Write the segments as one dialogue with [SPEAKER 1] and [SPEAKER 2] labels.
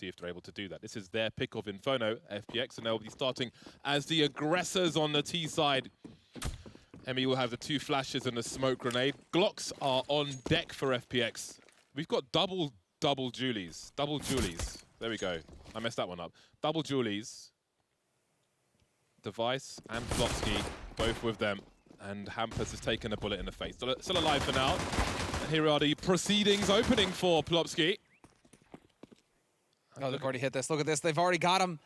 [SPEAKER 1] see if they're able to do that. This is their pick of Inferno, FPX, and they'll be starting as the aggressors on the T side. Emmy will have the 2 flashes and the smoke grenade. Glocks are on deck for FPX. We've got double Julies. Double Julies. There we go. I messed that one up. Double Julies. Device and Flopsky, both with them. And Hampus has taken a bullet in the face. Still alive for now. And here are the proceedings opening for Plopsky.
[SPEAKER 2] Oh, they've already hit this. Look at this. They've already got him.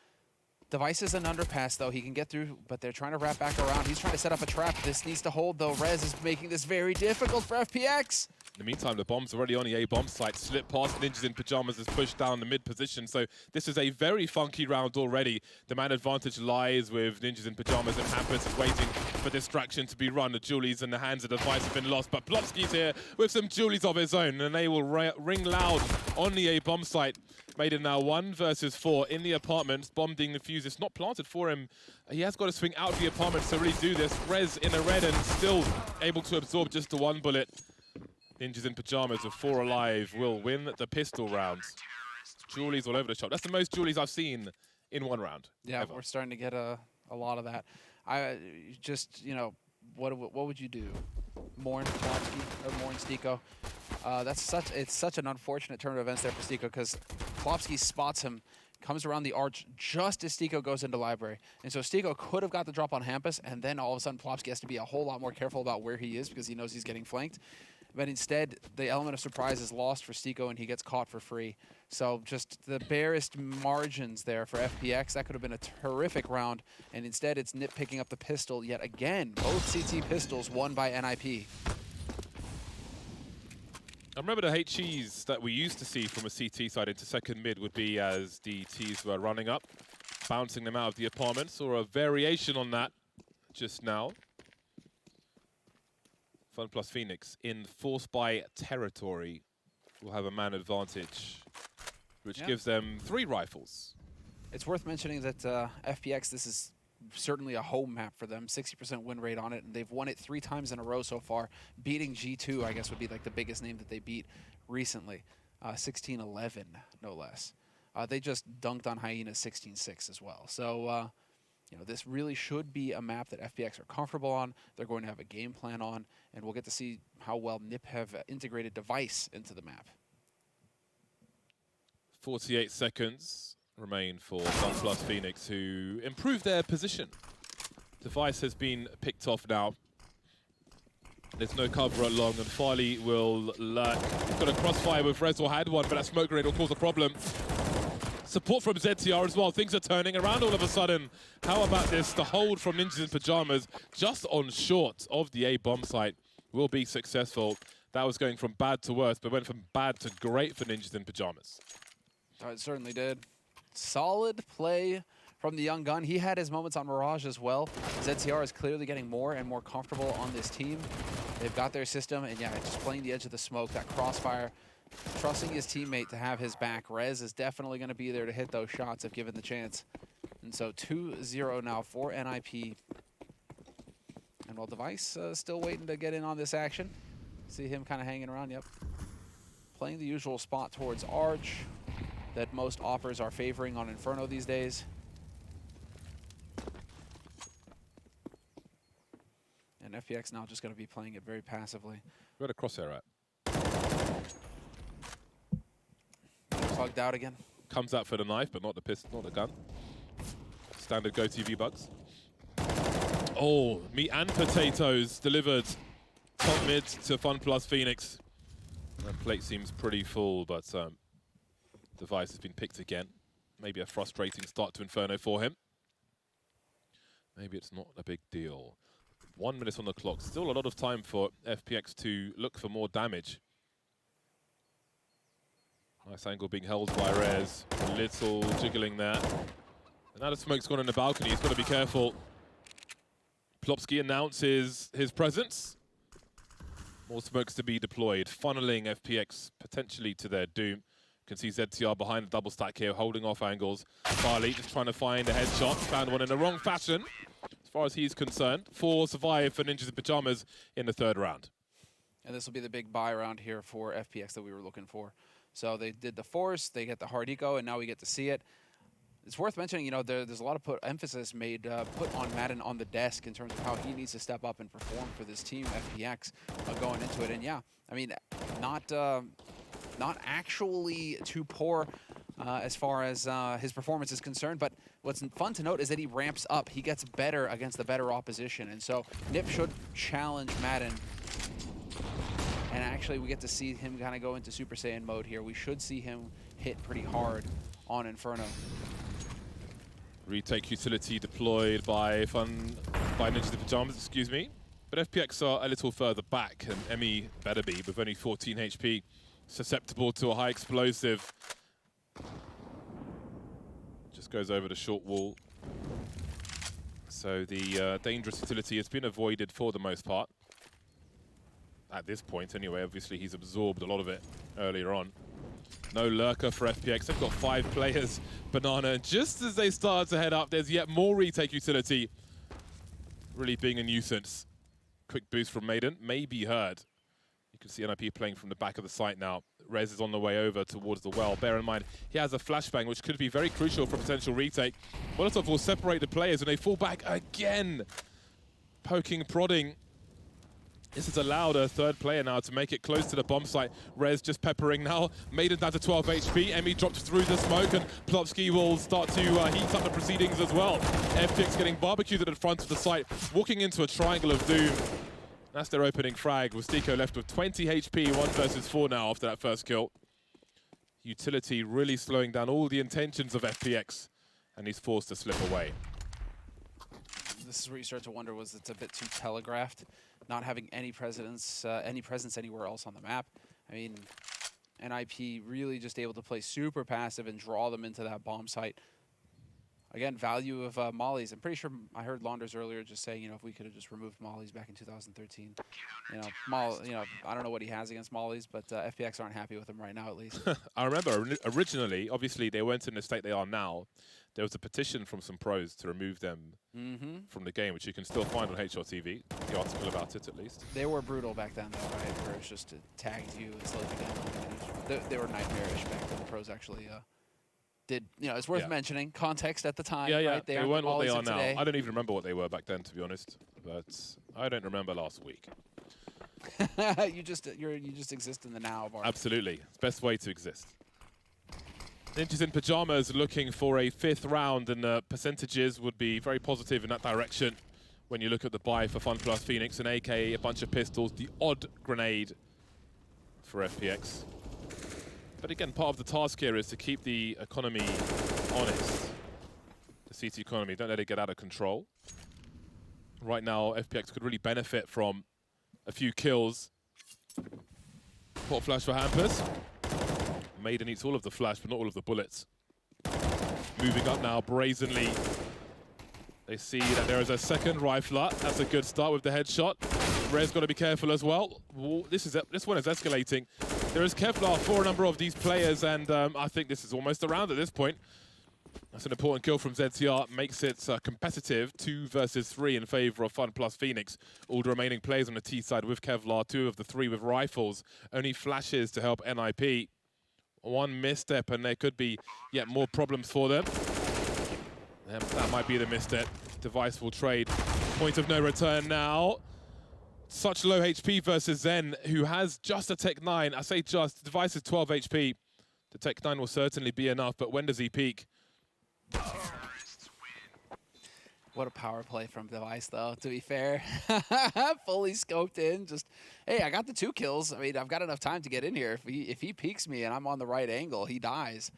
[SPEAKER 2] Device is an underpass, though. He can get through, but they're trying to wrap back around. He's trying to set up a trap. This needs to hold, though. Rez is making this very difficult for FPX.
[SPEAKER 1] In the meantime, the bomb's already on the A bomb site. Slip past Ninjas in Pajamas is pushed down the mid position. So this is a very funky round already. The man advantage lies with Ninjas in Pajamas, and Hampus is waiting for distraction to be run. The Julies in the hands of the Device have been lost, but Plopsky's here with some Julies of his own, and they will ring loud on the A bomb site. Made it now 1 versus 4 in the apartment. Bomb being defused. It's not planted for him. He has got to swing out of the apartment to really do this. Rez in the red and still able to absorb just the 1 bullet. Ninjas in Pajamas with 4 alive will win the pistol rounds. Julies all over the shop. That's the most Julies I've seen in 1 round.
[SPEAKER 2] Yeah,
[SPEAKER 1] ever.
[SPEAKER 2] We're starting to get a lot of that. I just, you know, what would you do? Mourn Plopsky or mourn Stiko? It's such an unfortunate turn of events there for Stiko, because Plopsky spots him, comes around the arch just as Stiko goes into library. And so Stiko could have got the drop on Hampus, and then all of a sudden Plopsky has to be a whole lot more careful about where he is because he knows he's getting flanked. But instead, the element of surprise is lost for Stiko, and he gets caught for free. So just the barest margins there for FPX. That could have been a terrific round. And instead, it's Nip picking up the pistol yet again. Both CT pistols won by NIP.
[SPEAKER 1] I remember the HEs that we used to see from a CT side into second mid would be as the Ts were running up, bouncing them out of the apartments, or a variation on that just now. FunPlus Phoenix in force by territory will have a man advantage, which gives them 3 rifles.
[SPEAKER 2] It's worth mentioning that FPX, this is certainly a home map for them, 60% win rate on it, and they've won it 3 times in a row so far. Beating G2, I guess, would be like the biggest name that they beat recently, 16-11, no less. They just dunked on Hyena 16-6 as well. So, you know, this really should be a map that FPX are comfortable on. They're going to have a game plan on, and we'll get to see how well NIP have integrated Device into the map.
[SPEAKER 1] 48 seconds remain for FunPlus Phoenix, who improved their position. Device has been picked off now. There's no cover along, and Farley will lurk. He's got a crossfire with Rez, or had one, but that smoke grenade will cause a problem. Support from ZTR as well. Things are turning around all of a sudden. How about this? The hold from Ninjas in Pajamas just on short of the A bomb site will be successful. That was going from bad to worse, but went from bad to great for Ninjas in Pajamas.
[SPEAKER 2] Oh, it certainly did. Solid play from the young gun. He had his moments on Mirage as well. ZTR is clearly getting more and more comfortable on this team. They've got their system, and yeah, just playing the edge of the smoke, that crossfire. Trusting his teammate to have his back. Rez is definitely going to be there to hit those shots if given the chance. And so 2-0 now for NIP. And while Device still waiting to get in on this action. See him kind of hanging around, yep. Playing the usual spot towards Arch that most offers are favoring on Inferno these days. And FPX now just going to be playing it very passively.
[SPEAKER 1] Where the crosshair at?
[SPEAKER 2] Plugged out again.
[SPEAKER 1] Comes out for the knife, but not the pistol, not the gun. Standard GoTV bugs. Oh, meat and potatoes delivered. Top mid to FunPlus Phoenix. That plate seems pretty full, but Device has been picked again. Maybe a frustrating start to Inferno for him. Maybe it's not a big deal. 1 minute on the clock. Still a lot of time for FPX to look for more damage. Nice angle being held by Rez. A little jiggling there. And now the smoke's gone in the balcony. He's got to be careful. Plopsky announces his presence. More smokes to be deployed, funneling FPX potentially to their doom. You can see ZTR behind the double stack here, holding off angles. Farley just trying to find a headshot. Found one in the wrong fashion, as far as he's concerned. 4 survive for Ninjas in Pajamas in the 3rd round.
[SPEAKER 2] And this will be the big buy round here for FPX that we were looking for. So they did the force, they get the hard eco, and now we get to see it. It's worth mentioning, you know, there's a lot of emphasis put on Madden on the desk in terms of how he needs to step up and perform for this team, FPX, going into it. And yeah, I mean, not actually too poor as far as his performance is concerned, but what's fun to note is that he ramps up. He gets better against the better opposition, and so Nip should challenge Madden. And actually, we get to see him kind of go into Super Saiyan mode here. We should see him hit pretty hard on Inferno.
[SPEAKER 1] Retake utility deployed by Ninjas in Pajamas, excuse me. But FPX are a little further back, and Emmy better be, with only 14 HP, susceptible to a high explosive. Just goes over the short wall. So the dangerous utility has been avoided for the most part. At this point, anyway. Obviously, he's absorbed a lot of it earlier on. No lurker for FPX. They've got 5 players. Banana, and just as they start to head up, there's yet more retake utility. Really being a nuisance. Quick boost from Maiden. May be heard. You can see NIP playing from the back of the site now. Rez is on the way over towards the well. Bear in mind, he has a flashbang, which could be very crucial for potential retake. Molotov will separate the players, and they fall back again. Poking, prodding. This has allowed a third player now to make it close to the bomb site. Rez just peppering now. Maiden down to 12 HP. Emmy drops through the smoke, and Plopsky will start to heat up the proceedings as well. FPX getting barbecued at the front of the site, walking into a triangle of doom. That's their opening frag, with Stico left with 20 HP, 1 versus 4 now after that first kill. Utility really slowing down all the intentions of FPX, and he's forced to slip away.
[SPEAKER 2] This is where you start to wonder, was it's a bit too telegraphed, not having any presence anywhere else on the map. I mean, NIP really just able to play super passive and draw them into that bomb site. Again, value of mollies. I'm pretty sure I heard Launders earlier just saying, you know, if we could have just removed mollies back in 2013. You know, I don't know what he has against mollies, but FPX aren't happy with him right now, at least.
[SPEAKER 1] I remember originally, obviously, they weren't in the state they are now. There was a petition from some pros to remove them from the game, which you can still find on HRTV, the article about it at least.
[SPEAKER 2] They were brutal back then, though, right? Where it was just tagged you and slowed you down. They were nightmarish back then. The pros actually did, you know, it's worth mentioning. Context at the time, right?
[SPEAKER 1] They weren't what they are now. I don't even remember what they were back then, to be honest. But I don't remember last week.
[SPEAKER 2] you just exist in the now, Bart.
[SPEAKER 1] Absolutely. It's the best way to exist. Ninjas in Pajamas looking for a 5th round, and the percentages would be very positive in that direction when you look at the buy for FunPlus Phoenix, an AK, a bunch of pistols, the odd grenade for FPX. But again, part of the task here is to keep the economy honest. The CT economy, don't let it get out of control. Right now, FPX could really benefit from a few kills. Port flash for Hampus. Maiden eats all of the flash, but not all of the bullets. Moving up now, brazenly. They see that there is a second rifler. That's a good start with the headshot. Rez got to be careful as well. This one is escalating. There is Kevlar for a number of these players, and I think this is almost a round at this point. That's an important kill from ZTR. Makes it competitive, 2 versus 3 in favor of FunPlus Phoenix. All the remaining players on the T side with Kevlar, 2 of the 3 with rifles. Only flashes to help NIP. One misstep, and there could be yet more problems for them. That might be the misstep. Device will trade. Point of no return now. Such low HP versus Zen, who has just a Tech 9. I say just. The Device is 12 HP. The Tech 9 will certainly be enough, but when does he peak?
[SPEAKER 2] What a power play from Device, though, to be fair. Fully scoped in. Just, hey, I got the 2 kills. I mean, I've got enough time to get in here. If he peeks me and I'm on the right angle, he dies.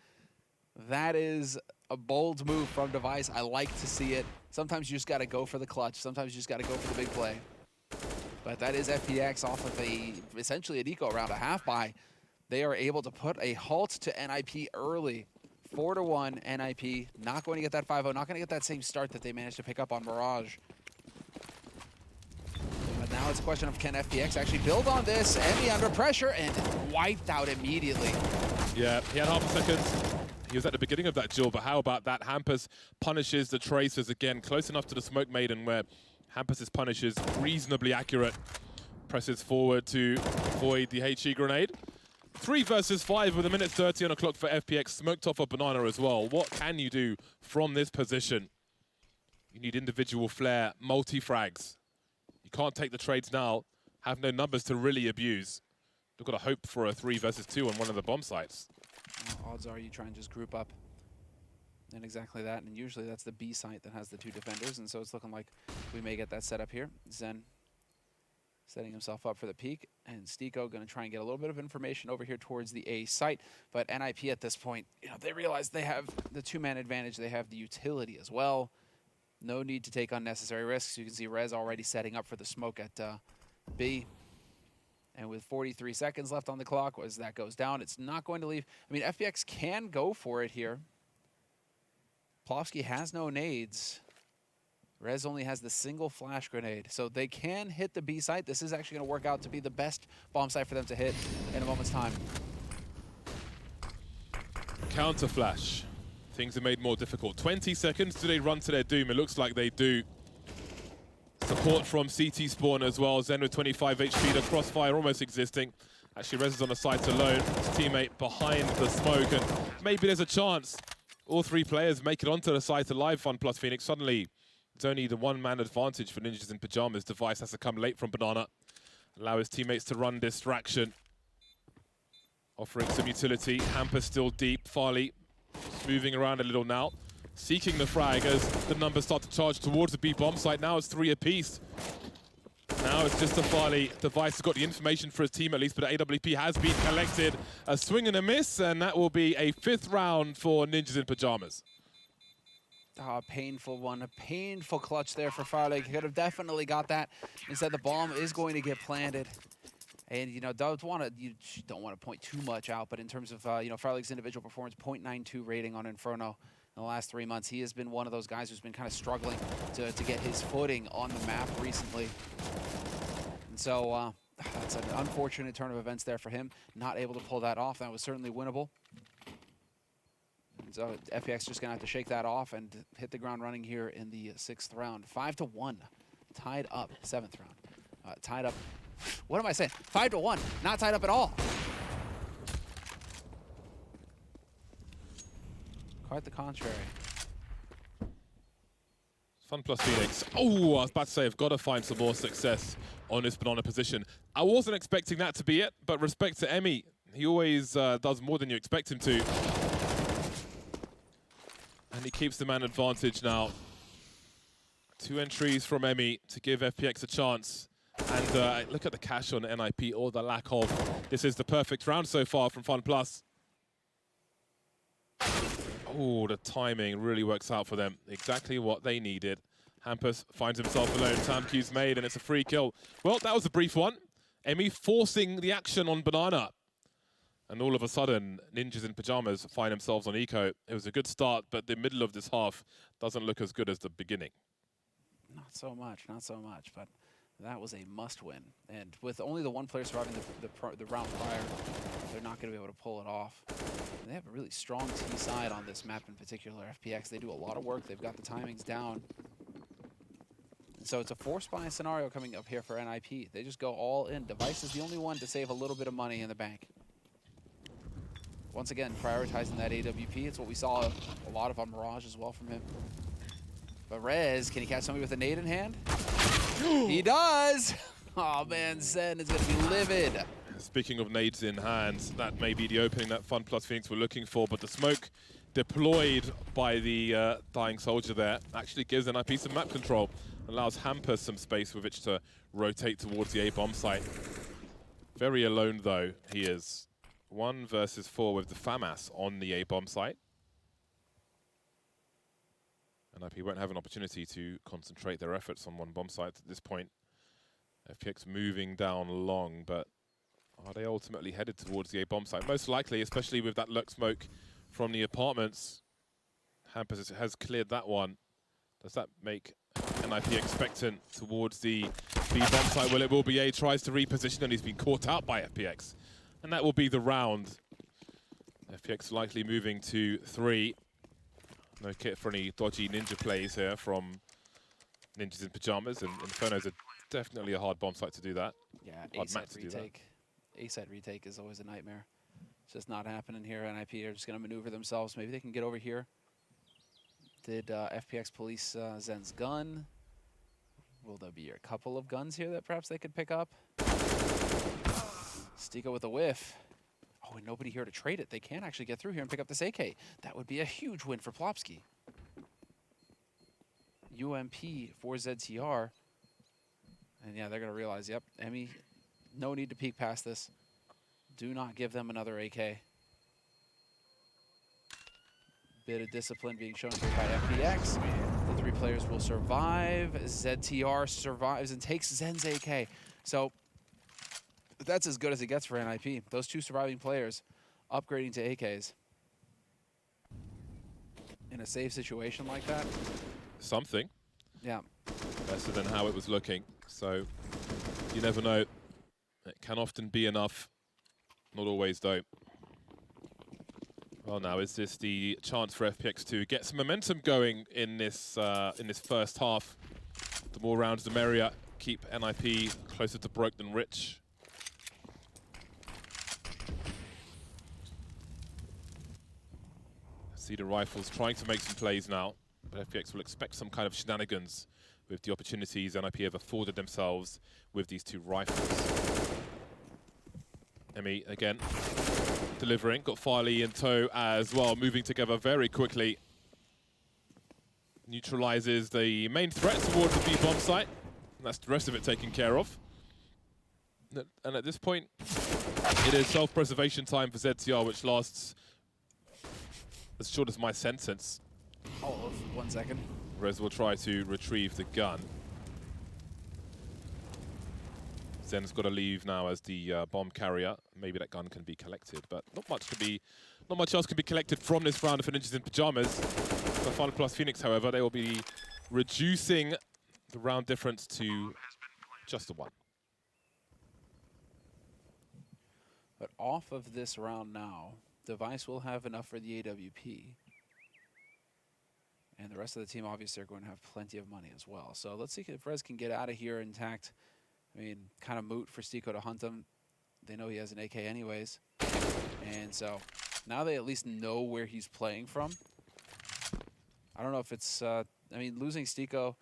[SPEAKER 2] That is a bold move from Device. I like to see it. Sometimes you just got to go for the clutch. Sometimes you just got to go for the big play. But that is FPX off of essentially an eco around a half buy. They are able to put a halt to NIP early. 4-1 NIP, not going to get that 5-0, not going to get that same start that they managed to pick up on Mirage. But now it's a question of, can FPX actually build on this? Emmy under pressure and wiped out immediately.
[SPEAKER 1] Yeah, he had half a second. He was at the beginning of that duel, but how about that? Hampus punishes the Tracers again, close enough to the Smoke Maiden where Hampus's punish is reasonably accurate. Presses forward to avoid the HE grenade. 3 versus 5 with a minute 30 on the clock for FPX, smoked off a banana as well. What can you do from this position? You need individual flair, multi-frags. You can't take the trades now, have no numbers to really abuse. You've got to hope for a 3 versus 2 on one of the bomb sites.
[SPEAKER 2] Well, odds are you try and just group up. And exactly that, and usually that's the B site that has the 2 defenders, and so it's looking like we may get that set up here. Zen setting himself up for the peak, and Stiko going to try and get a little bit of information over here towards the A site. But NIP at this point, you know, they realize they have the 2-man advantage. They have the utility as well. No need to take unnecessary risks. You can see Rez already setting up for the smoke at B. And with 43 seconds left on the clock, as that goes down, it's not going to leave. I mean, FPX can go for it here. Plofsky has no nades. Rez only has the single flash grenade, so they can hit the B site. This is actually going to work out to be the best bomb site for them to hit in a moment's time.
[SPEAKER 1] Counter flash. Things are made more difficult. 20 seconds, do they run to their doom? It looks like they do. Support from CT Spawn as well. Zen with 25 HP, the crossfire almost existing. Actually, Rez is on the site alone. His teammate behind the smoke, and maybe there's a chance. All 3 players make it onto the site alive. FunPlus Phoenix. Suddenly, it's only the 1-man advantage for Ninjas in Pajamas. Device has to come late from Banana. Allow his teammates to run distraction. Offering some utility. Hamper still deep. Farley moving around a little now. Seeking the frag as the numbers start to charge towards the B bomb site. Now it's 3 apiece. Now it's just a Farley. Device has got the information for his team at least, but AWP has been collected. A swing and a miss, and that will be a 5th round for Ninjas in Pajamas.
[SPEAKER 2] Oh, a painful one, a painful clutch there for Farley. Could have definitely got that. Instead, the bomb is going to get planted. And, you know, you don't want to point too much out, but in terms of, you know, Farley's individual performance, 0.92 rating on Inferno in the last 3 months. He has been one of those guys who's been kind of struggling to get his footing on the map recently. And so that's an unfortunate turn of events there for him. Not able to pull that off. That was certainly winnable. And so FPX just going to have to shake that off and hit the ground running here in the 6th round. 5-1, tied up. 7th round, tied up. What am I saying? 5-1, not tied up at all. Quite the contrary.
[SPEAKER 1] FunPlus Phoenix. Oh, I was about to say, I've got to find some more success on this banana position. I wasn't expecting that to be it, but respect to Emmy. He always does more than you expect him to. And he keeps the man advantage now. 2 entries from Emmy to give FPX a chance. And look at the cash on NIP, or the lack of. This is the perfect round so far from FunPlus. Oh, the timing really works out for them. Exactly what they needed. Hampus finds himself alone. Time cue's made, and it's a free kill. Well, that was a brief one. Emmy forcing the action on Banana. And all of a sudden, Ninjas in Pajamas find themselves on eco. It was a good start, but the middle of this half doesn't look as good as the beginning.
[SPEAKER 2] Not so much, but that was a must-win. And with only the 1 player surviving the round prior, they're not going to be able to pull it off. And they have a really strong T side on this map in particular. FPX, they do a lot of work. They've got the timings down. And so it's a 4-spy scenario coming up here for NIP. They just go all in. Device is the only one to save a little bit of money in the bank. Once again, prioritizing that AWP. It's what we saw a lot of on Mirage as well from him. But Rez, can he catch somebody with a nade in hand? He does! Oh man, Zen is going to be livid.
[SPEAKER 1] Speaking of nades in hand, that may be the opening that FunPlus Phoenix were looking for, but the smoke deployed by the dying soldier there actually gives NIP some map control. Allows Hampus some space with which to rotate towards the A-bomb site. Very alone though, he is. 1 versus 4 with the FAMAS on the A-bomb site. NIP won't have an opportunity to concentrate their efforts on 1 bomb site at this point. FPX moving down long, but are they ultimately headed towards the A-bomb site? Most likely, especially with that Lux smoke from the apartments. Hampus has cleared that one. Does that make NIP expectant towards the B-bomb site? Well, it will be A, tries to reposition, and he's been caught out by FPX. And that will be the round. FPX likely moving to 3. No kit for any dodgy ninja plays here from Ninjas in Pajamas, and Inferno's definitely a hard bomb site to do that.
[SPEAKER 2] Yeah,
[SPEAKER 1] hard map to do that.
[SPEAKER 2] A-site retake is always a nightmare. It's just not happening here. NIP are just going to maneuver themselves. Maybe they can get over here. Did FPX police Zen's gun? Will there be a couple of guns here that perhaps they could pick up? Stika with a whiff. Oh, and nobody here to trade it. They can actually get through here and pick up this AK. That would be a huge win for Plopsky. UMP for ZTR. And yeah, they're going to realize, yep, Emmy, no need to peek past this. Do not give them another AK. Bit of discipline being shown here by FPX. The 3 players will survive. ZTR survives and takes Zen's AK. So that's as good as it gets for NIP. Those 2 surviving players upgrading to AKs. In a safe situation like that.
[SPEAKER 1] Something.
[SPEAKER 2] Yeah.
[SPEAKER 1] Better than how it was looking. So you never know. It can often be enough. Not always, though. Well, now is this the chance for FPX to get some momentum going in this first half? The more rounds, the merrier. Keep NIP closer to broke than rich. See the Rifles trying to make some plays now, but FPX will expect some kind of shenanigans with the opportunities NIP have afforded themselves with these 2 Rifles. Emmy again delivering, got Farley in tow as well, moving together very quickly. Neutralizes the main threat towards the B-bomb site, and that's the rest of it taken care of. And at this point, it is self-preservation time for ZTR, which lasts as short as my sentence.
[SPEAKER 2] All of 1 second.
[SPEAKER 1] Rez will try to retrieve the gun. Zen's got to leave now as the bomb carrier. Maybe that gun can be collected, but not much else can be collected from this round for Ninjas in Pajamas. For FunPlus Phoenix, however, they will be reducing the round difference to just a 1.
[SPEAKER 2] But off of this round now, Device will have enough for the AWP. And the rest of the team obviously are going to have plenty of money as well. So let's see if Rez can get out of here intact. I mean, kind of moot for Stiko to hunt him. They know he has an AK anyways. And so now they at least know where he's playing from. I don't know if it's, I mean, losing Stiko,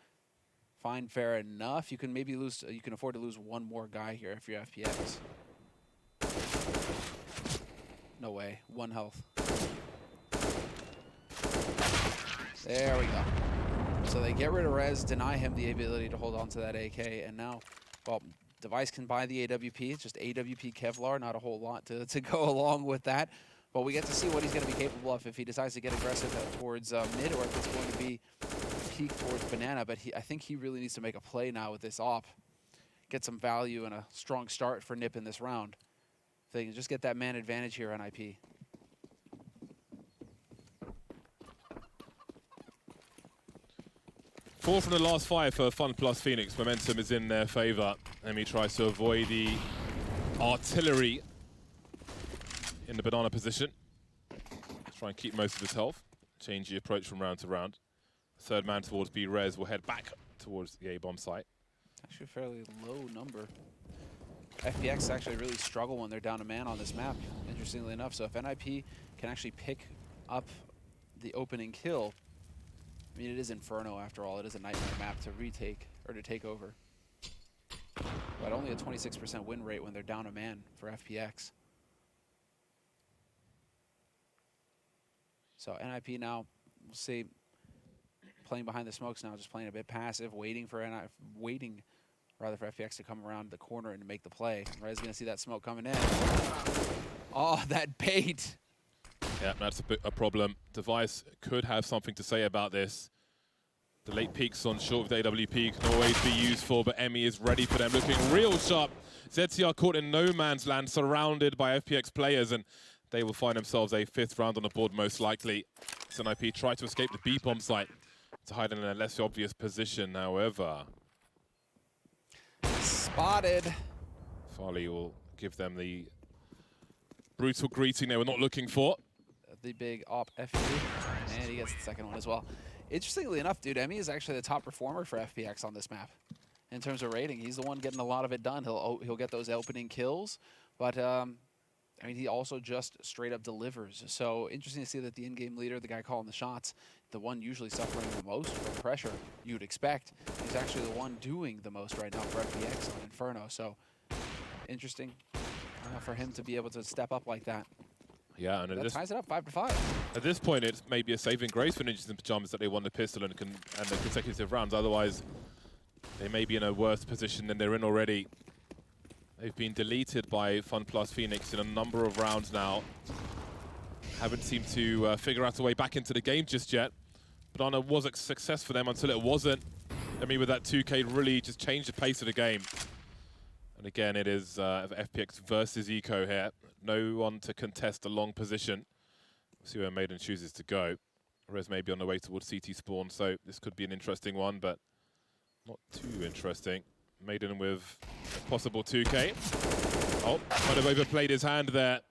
[SPEAKER 2] fine, fair enough. You can maybe lose, you can afford to lose 1 more guy here if you're FPX. No way, 1 health. There we go. So they get rid of Rez, deny him the ability to hold on to that AK, and now, well, Device can buy the AWP. It's just AWP Kevlar, not a whole lot to go along with that. But we get to see what he's going to be capable of if he decides to get aggressive towards mid, or if it's going to be peak towards banana. But I think he really needs to make a play now with this op. Get some value and a strong start for Nip in this round. If they can just get that man advantage here on IP.
[SPEAKER 1] Four from the last 5 for FunPlus Phoenix. Momentum is in their favor. Emmy tries to avoid the artillery in the banana position. Try and keep most of his health. Change the approach from round to round. 3rd man towards B Rez will head back towards the A-bomb site.
[SPEAKER 2] Actually a fairly low number. FPX actually really struggle when they're down a man on this map, interestingly enough. So if NIP can actually pick up the opening kill, I mean, it is Inferno after all. It is a nightmare map to retake or to take over. But only a 26% win rate when they're down a man for FPX. So NIP now, we'll see, playing behind the smokes now, just playing a bit passive, waiting for FPX to come around the corner and make the play. Red's gonna see that smoke coming in. Oh, that bait!
[SPEAKER 1] Yeah, that's a problem. Device could have something to say about this. The late peaks on short with AWP can always be useful, but Emmy is ready for them, looking real sharp. ZTR caught in no man's land, surrounded by FPX players, and they will find themselves a 5th round on the board most likely. SNIP try to escape the B-bomb site to hide in a less obvious position, however.
[SPEAKER 2] Spotted.
[SPEAKER 1] Farley will give them the brutal greeting they were not looking for.
[SPEAKER 2] The big op FP, and he gets the 2nd one as well. Interestingly enough, dude, Emmy is actually the top performer for FPX on this map in terms of rating. He's the one getting a lot of it done. He'll get those opening kills, but I mean, he also just straight up delivers. So interesting to see that the in-game leader, the guy calling the shots, the one usually suffering the most from pressure you'd expect, is actually the one doing the most right now for FPX on Inferno. So interesting for him to be able to step up like that.
[SPEAKER 1] Yeah, and
[SPEAKER 2] That ties it up 5-5.
[SPEAKER 1] At this point, it's maybe a saving grace for Ninjas in Pajamas that they won the pistol and the consecutive rounds. Otherwise, they may be in a worse position than they're in already. They've been deleted by FunPlus Phoenix in a number of rounds now. Haven't seemed to figure out a way back into the game just yet. But Honor was a success for them until it wasn't. I mean, with that 2K really just changed the pace of the game. And again, it is FPX versus Eco here. No one to contest a long position. We'll see where Maiden chooses to go. Rez may be on the way towards CT spawn, so this could be an interesting one, but not too interesting. Maiden with a possible 2K. Oh, might have overplayed his hand there.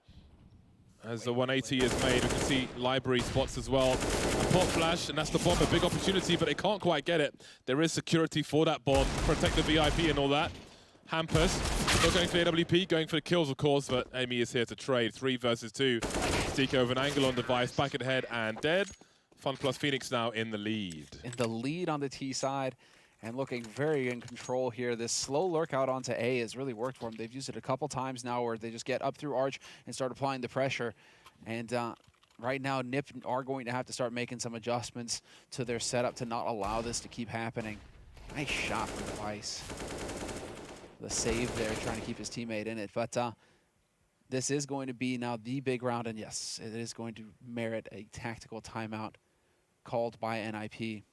[SPEAKER 1] As the 180 is made, we can see library spots as well. A pop flash, and that's the bomb, a big opportunity, but they can't quite get it. There is security for that bomb, protect the VIP and all that. Hampus, not going for the AWP, going for the kills, of course, but Amy is here to trade. 3 versus 2. Stico with an angle on device, back at head and dead. FunPlus Phoenix now in the lead.
[SPEAKER 2] In the lead on the T side, and looking very in control here. This slow lurk out onto A has really worked for them. They've used it a couple times now where they just get up through Arch and start applying the pressure. And right now, NIP are going to have to start making some adjustments to their setup to not allow this to keep happening. Nice shot from Device. The save there, trying to keep his teammate in it. But this is going to be now the big round, and yes, it is going to merit a tactical timeout called by NIP.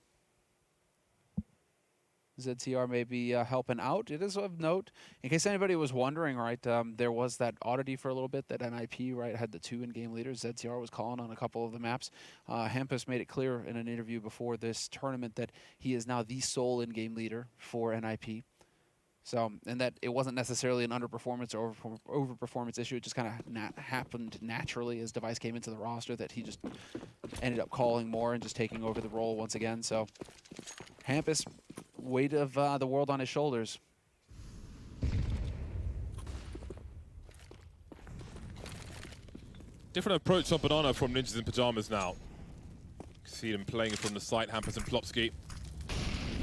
[SPEAKER 2] ZTR may be helping out. It is of note, in case anybody was wondering, right, there was that oddity for a little bit that NIP, right, had the 2 in-game leaders. ZTR was calling on a couple of the maps. Hampus made it clear in an interview before this tournament that he is now the sole in-game leader for NIP. So, and that it wasn't necessarily an underperformance or overperformance issue. It just kind of happened naturally as Device came into the roster that he just ended up calling more and just taking over the role once again. So, Hampus, weight of the world on his shoulders.
[SPEAKER 1] Different approach on Banana from Ninjas in Pajamas now. See them playing from the site, Hampus and Plopsky.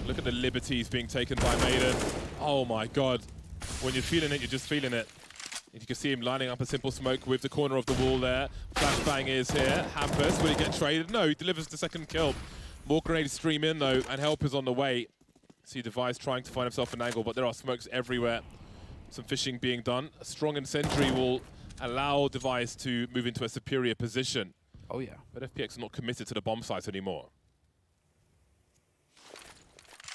[SPEAKER 1] Look at the liberties being taken by Maiden. Oh my god. When you're feeling it, you're just feeling it. You can see him lining up a simple smoke with the corner of the wall there. Flashbang is here. Hampus, will he get traded? No, he delivers the second kill. More grenades stream in though, and help is on the way. See Device trying to find himself an angle, but there are smokes everywhere. Some fishing being done. A strong incendiary will allow Device to move into a superior position.
[SPEAKER 2] Oh yeah.
[SPEAKER 1] But FPX are not committed to the bomb sites anymore.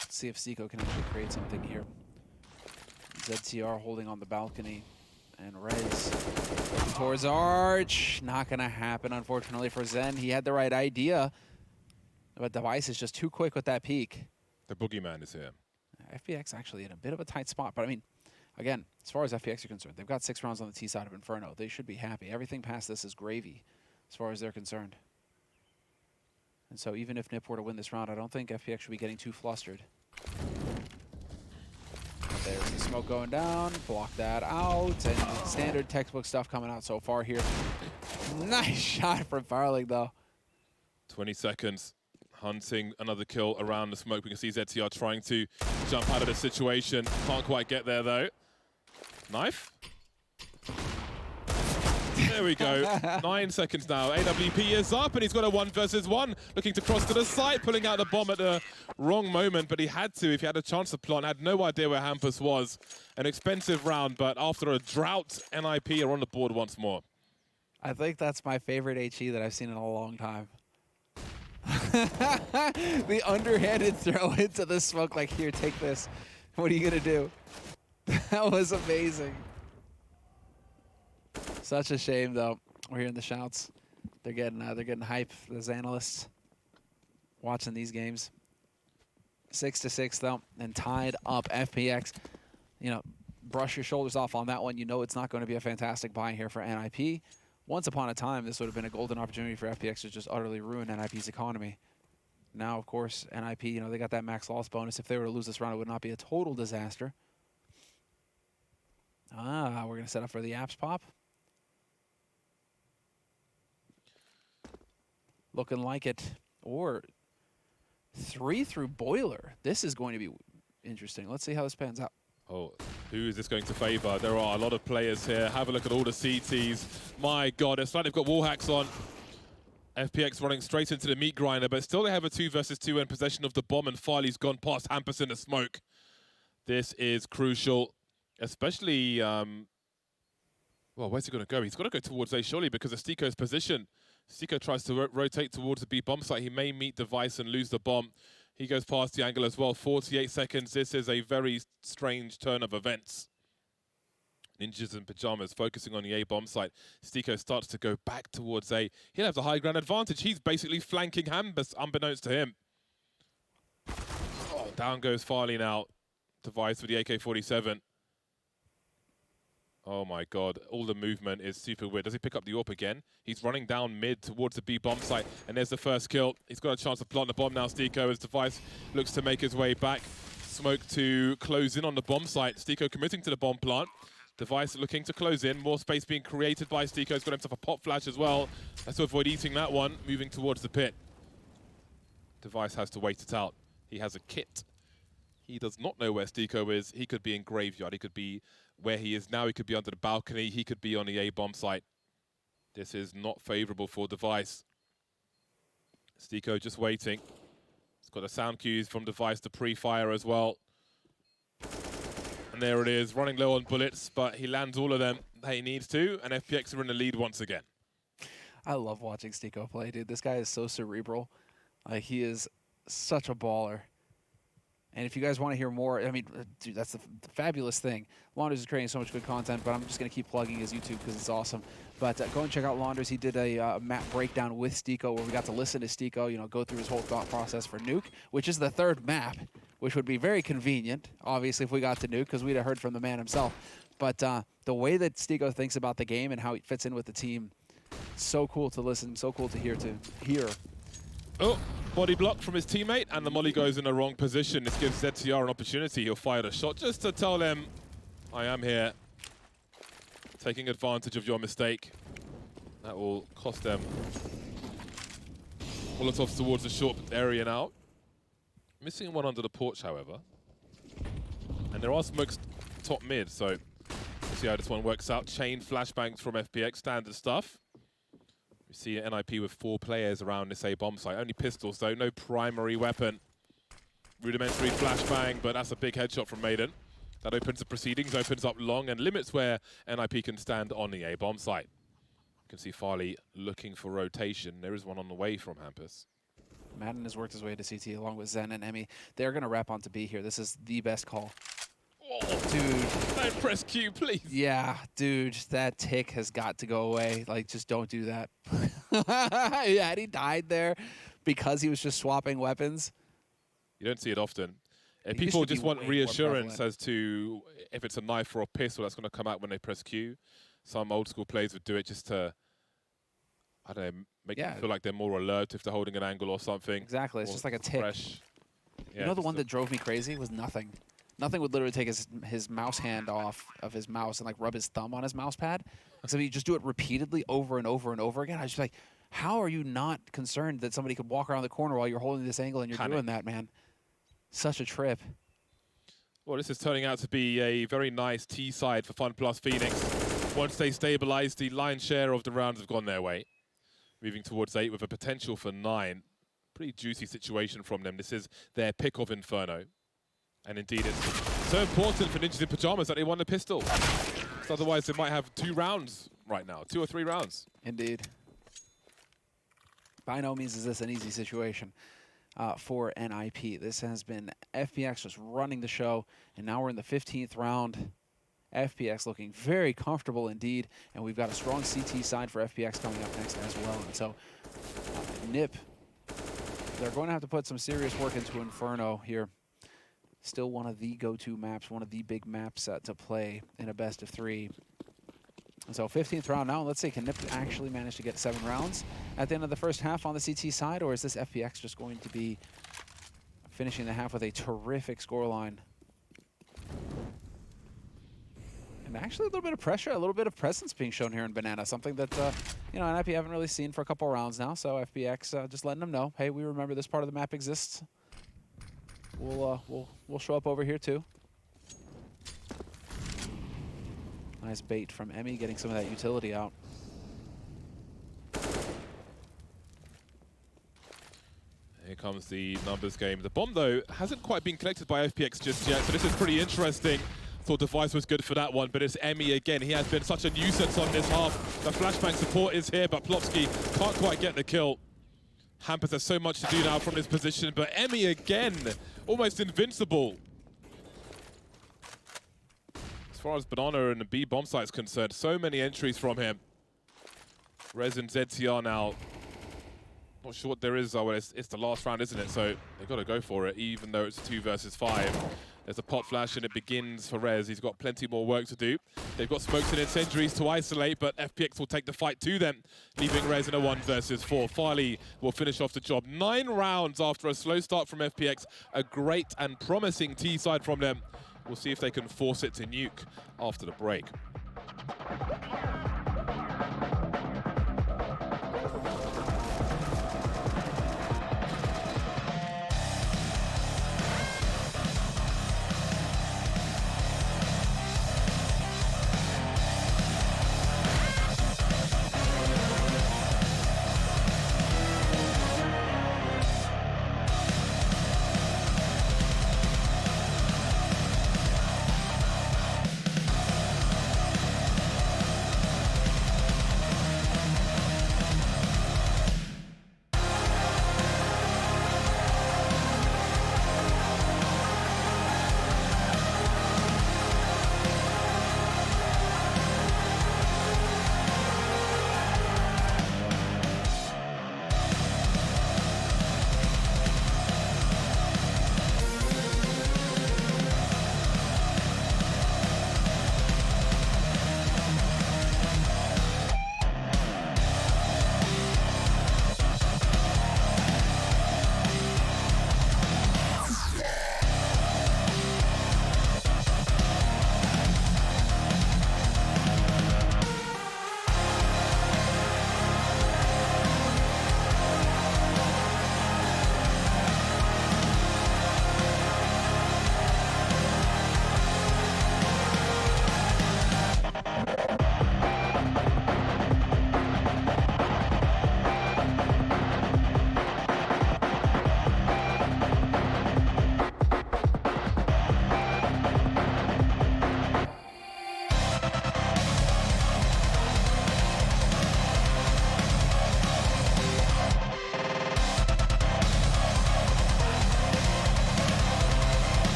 [SPEAKER 2] Let's see if Zico can actually create something here. ZTR holding on the balcony. And Rez looking towards Arch. Not going to happen, unfortunately, for Zen. He had the right idea, but Device is just too quick with that peek.
[SPEAKER 1] The boogeyman is here.
[SPEAKER 2] FPX actually in a bit of a tight spot, but I mean, again, as far as FPX are concerned, they've got 6 rounds on the T side of Inferno. They should be happy. Everything past this is gravy as far as they're concerned. And so even if NIP were to win this round, I don't think FPX should be getting too flustered. There's the smoke going down, block that out, and standard textbook stuff coming out so far here. Nice shot from Farling, though.
[SPEAKER 1] 20 seconds, hunting another kill around the smoke. We can see ZTR trying to jump out of the situation. Can't quite get there, though. Knife? There we go. 9 seconds now. AWP is up, and he's got a 1 versus 1. Looking to cross to the site, pulling out the bomb at the wrong moment, but he had to if he had a chance to plant. Had no idea where Hampus was. An expensive round, but after a drought, NIP are on the board once more.
[SPEAKER 2] I think that's my favorite HE that I've seen in a long time. The underhanded throw into the smoke, like, here, take this. What are you going to do? That was amazing. Such a shame, though. We're hearing the shouts. They're getting hype. Those analysts watching these games. 6-6 though, and tied up. FPX, you know, brush your shoulders off on that one. You know it's not going to be a fantastic buy here for NIP. Once upon a time, this would have been a golden opportunity for FPX to just utterly ruin NIP's economy. Now, of course, NIP, you know, they got that max loss bonus. If they were to lose this round, it would not be a total disaster. We're going to set up for the apps pop. looking like it. Or 3 through Boiler. This is going to be interesting. Let's see how this pans out.
[SPEAKER 1] Oh, who is this going to favor? There are a lot of players here. Have a look at all the CTs. My God, it's like they've got wall hacks on. FPX running straight into the meat grinder, but still they have a 2 versus 2 in possession of the bomb, and Farley's gone past Hampus in the smoke. This is crucial, especially, well, where's he going to go? He's got to go towards A surely because of Stiko's position. Stiko tries to rotate towards the B bomb site. He may meet Device and lose the bomb. He goes past the angle as well. 48 seconds. This is a very strange turn of events. Ninjas in pajamas focusing on the A bomb site. Stiko starts to go back towards A. He'll have the high ground advantage. He's basically flanking Hampus, unbeknownst to him. Oh, down goes Farley now. Device with the AK-47. Oh my God, all the movement is super weird. Does he pick up the AWP again? He's running down mid towards the B bomb site, and there's the first kill. He's got a chance to plant the bomb now, Stiko, as Device looks to make his way back. Smoke to close in on the bomb site. Stiko committing to the bomb plant. Device looking to close in. More space being created by Stiko. He's got himself a pop flash as well. Has to avoid eating that one, moving towards the pit. Device has to wait it out. He has a kit. He does not know where Stiko is. He could be in Graveyard. He could be where he is now. He could be under the balcony. He could be on the A bomb site. This is not favorable for Device. Stiko just waiting. He's got the sound cues from Device to pre-fire as well. And there it is, running low on bullets, but he lands all of them that he needs to, and FPX are in the lead once again.
[SPEAKER 2] I love watching Stiko play, dude. This guy is so cerebral. Like, he is such a baller. And if you guys want to hear more, I mean, dude, that's the fabulous thing. Launders is creating so much good content, but I'm just going to keep plugging his YouTube because it's awesome. But go and check out Launders. He did a map breakdown with Stiko where we got to listen to Stiko, you know, go through his whole thought process for Nuke, which is the 3rd map, which would be very convenient, obviously, if we got to Nuke, because we'd have heard from the man himself. But the way that Stiko thinks about the game and how he fits in with the team, so cool to listen, so cool to hear.
[SPEAKER 1] Oh, body block from his teammate, and the molly goes in the wrong position. This gives ZTR an opportunity. He'll fire the shot just to tell them, I am here. Taking advantage of your mistake. That will cost them. Molotovs towards the short area now. Missing one under the porch, however. And there are smokes top mid, so we'll see how this one works out. Chain flashbangs from FPX, standard stuff. We see an NIP with 4 players around this A bomb site. Only pistols though, no primary weapon. Rudimentary flashbang, but that's a big headshot from Maiden. That opens the proceedings, opens up long, and limits where NIP can stand on the A bomb site. You can see Farley looking for rotation. There is one on the way from Hampus.
[SPEAKER 2] Madden has worked his way to CT along with Zen and Emmy. They're going to wrap onto B here. This is the best call.
[SPEAKER 1] Oh,
[SPEAKER 2] dude.
[SPEAKER 1] Don't press Q, please.
[SPEAKER 2] Yeah, dude, that tick has got to go away. Like, just don't do that. Yeah, and he died there because he was just swapping weapons.
[SPEAKER 1] You don't see it often.
[SPEAKER 2] It
[SPEAKER 1] People
[SPEAKER 2] used to
[SPEAKER 1] just
[SPEAKER 2] be
[SPEAKER 1] want
[SPEAKER 2] way more
[SPEAKER 1] reassurance
[SPEAKER 2] prevalent.
[SPEAKER 1] as to if it's a knife or a pistol that's going to come out when they press Q. Some old school players would do it just to, I don't know, make them feel like they're more alert if they're holding an angle or something.
[SPEAKER 2] Exactly, it's just like a tick.
[SPEAKER 1] Fresh. Yeah,
[SPEAKER 2] you know, the one that drove me crazy was Nothing. Nothing would literally take his mouse hand off of his mouse and like rub his thumb on his mouse pad. So he'd just do it repeatedly over and over and over again. I was just like, how are you not concerned that somebody could walk around the corner while you're holding this angle and you're doing that, man? Such a trip.
[SPEAKER 1] Well, this is turning out to be a very nice T side for FunPlus Phoenix. Once they stabilize, the lion's share of the rounds have gone their way. Moving towards 8 with a potential for 9. Pretty juicy situation from them. This is their pick of Inferno. And indeed, it's so important for Ninjas in Pajamas that they won the pistol. So otherwise, they might have 2 rounds right now, 2 or 3 rounds.
[SPEAKER 2] Indeed. By no means is this an easy situation for NIP. This has been FPX just running the show, and now we're in the 15th round. FPX looking very comfortable indeed, and we've got a strong CT side for FPX coming up next as well. And so, NIP, they're going to have to put some serious work into Inferno here. Still one of the go-to maps, one of the big maps to play in a best of 3. So 15th round now. Let's see, can NIP actually manage to get 7 rounds at the end of the first half on the CT side, or is this FPX just going to be finishing the half with a terrific scoreline? And actually a little bit of pressure, a little bit of presence being shown here in Banana, something that, you know, NIP haven't really seen for a couple rounds now. So FPX just letting them know, hey, we remember this part of the map exists. We'll show up over here too. Nice bait from Emmy, getting some of that utility out.
[SPEAKER 1] Here comes the numbers game. The bomb, though, hasn't quite been collected by FPX just yet, so this is pretty interesting. Thought Device was good for that one, but it's Emmy again. He has been such a nuisance on this half. The flashbang support is here, but Plopsky can't quite get the kill. Hampus has so much to do now from his position, but Emmy again, almost invincible. As far as Banana and the B bomb site is concerned, so many entries from him. Rez and ZTR now. Not sure what there is, though. It's the last round, isn't it? So they've got to go for it, even though it's 2 versus 5. There's a pop flash, and it begins for Rez. He's got plenty more work to do. They've got smokes and incendiaries to isolate, but FPX will take the fight to them, leaving Rez in a 1 versus 4. Farley will finish off the job. 9 rounds after a slow start from FPX. A great and promising T side from them. We'll see if they can force it to nuke after the break.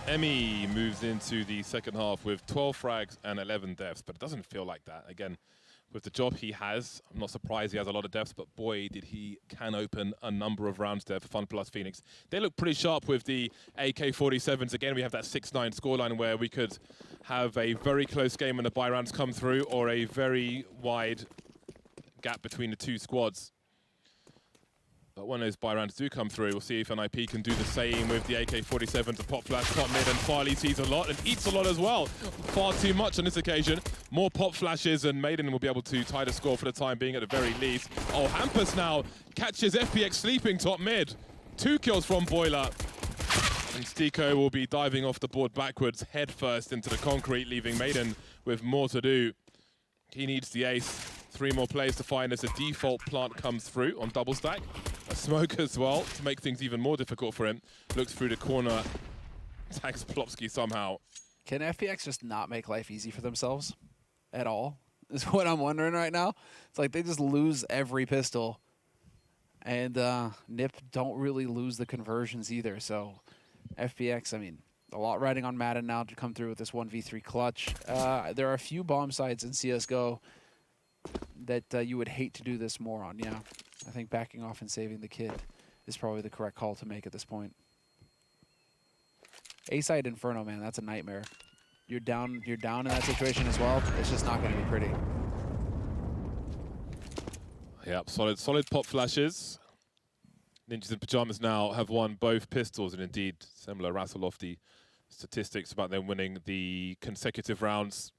[SPEAKER 1] Emmy moves into the second half with 12 frags and 11 deaths, but it doesn't feel like that. Again, with the job he has, I'm not surprised he has a lot of deaths, but boy, did he can open a number of rounds there for FunPlus Phoenix. They look pretty sharp with the AK-47s. Again, we have that 6-9 scoreline where we could have a very close game when the buy rounds come through, or a very wide gap between the two squads. But when those buy rounds do come through, we'll see if NIP can do the same with the AK-47 to pop flash, top mid, and Farley sees a lot and eats a lot as well. Far too much on this occasion. More pop flashes, and Maiden will be able to tie the score for the time being at the very least. Oh, Hampus now catches FPX sleeping top mid. 2 kills from Boiler. And Stiko will be diving off the board backwards, head first into the concrete, leaving Maiden with more to do. He needs the ace. 3 more players to find as a default plant comes through on double stack. A smoke as well to make things even more difficult for him. Looks through the corner, tags Plopsky somehow.
[SPEAKER 2] Can FPX just not make life easy for themselves at all? Is what I'm wondering right now. It's like they just lose every pistol. And NIP don't really lose the conversions either. So FPX, I mean, a lot riding on Madden now to come through with this 1v3 clutch. There are a few bomb sites in CSGO that you would hate to do this more on, yeah. I think backing off and saving the kid is probably the correct call to make at this point. A-side Inferno, man, that's a nightmare. You're down in that situation as well. It's just not going to be pretty.
[SPEAKER 1] Yep, solid pop flashes. Ninjas in Pajamas now have won both pistols, and indeed similar rattle off the statistics about them winning the consecutive rounds.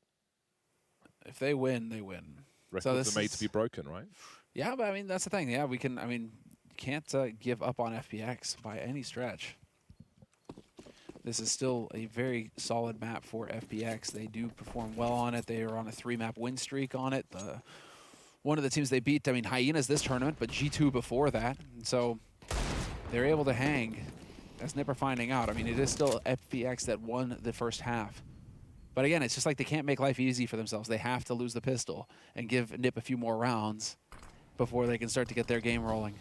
[SPEAKER 2] If they win, they win.
[SPEAKER 1] Records are made to be broken, right?
[SPEAKER 2] Yeah, but I mean, that's the thing. Yeah, we can, I mean, you can't give up on FPX by any stretch. This is still a very solid map for FPX. They do perform well on it. They are on a 3-map win streak on it. One of the teams they beat, I mean, Hyenas this tournament, but G2 before that. And so they're able to hang, as Nip are finding out. I mean, it is still FPX that won the first half. But again, it's just like they can't make life easy for themselves. They have to lose the pistol and give Nip a few more rounds before they can start to get their game rolling.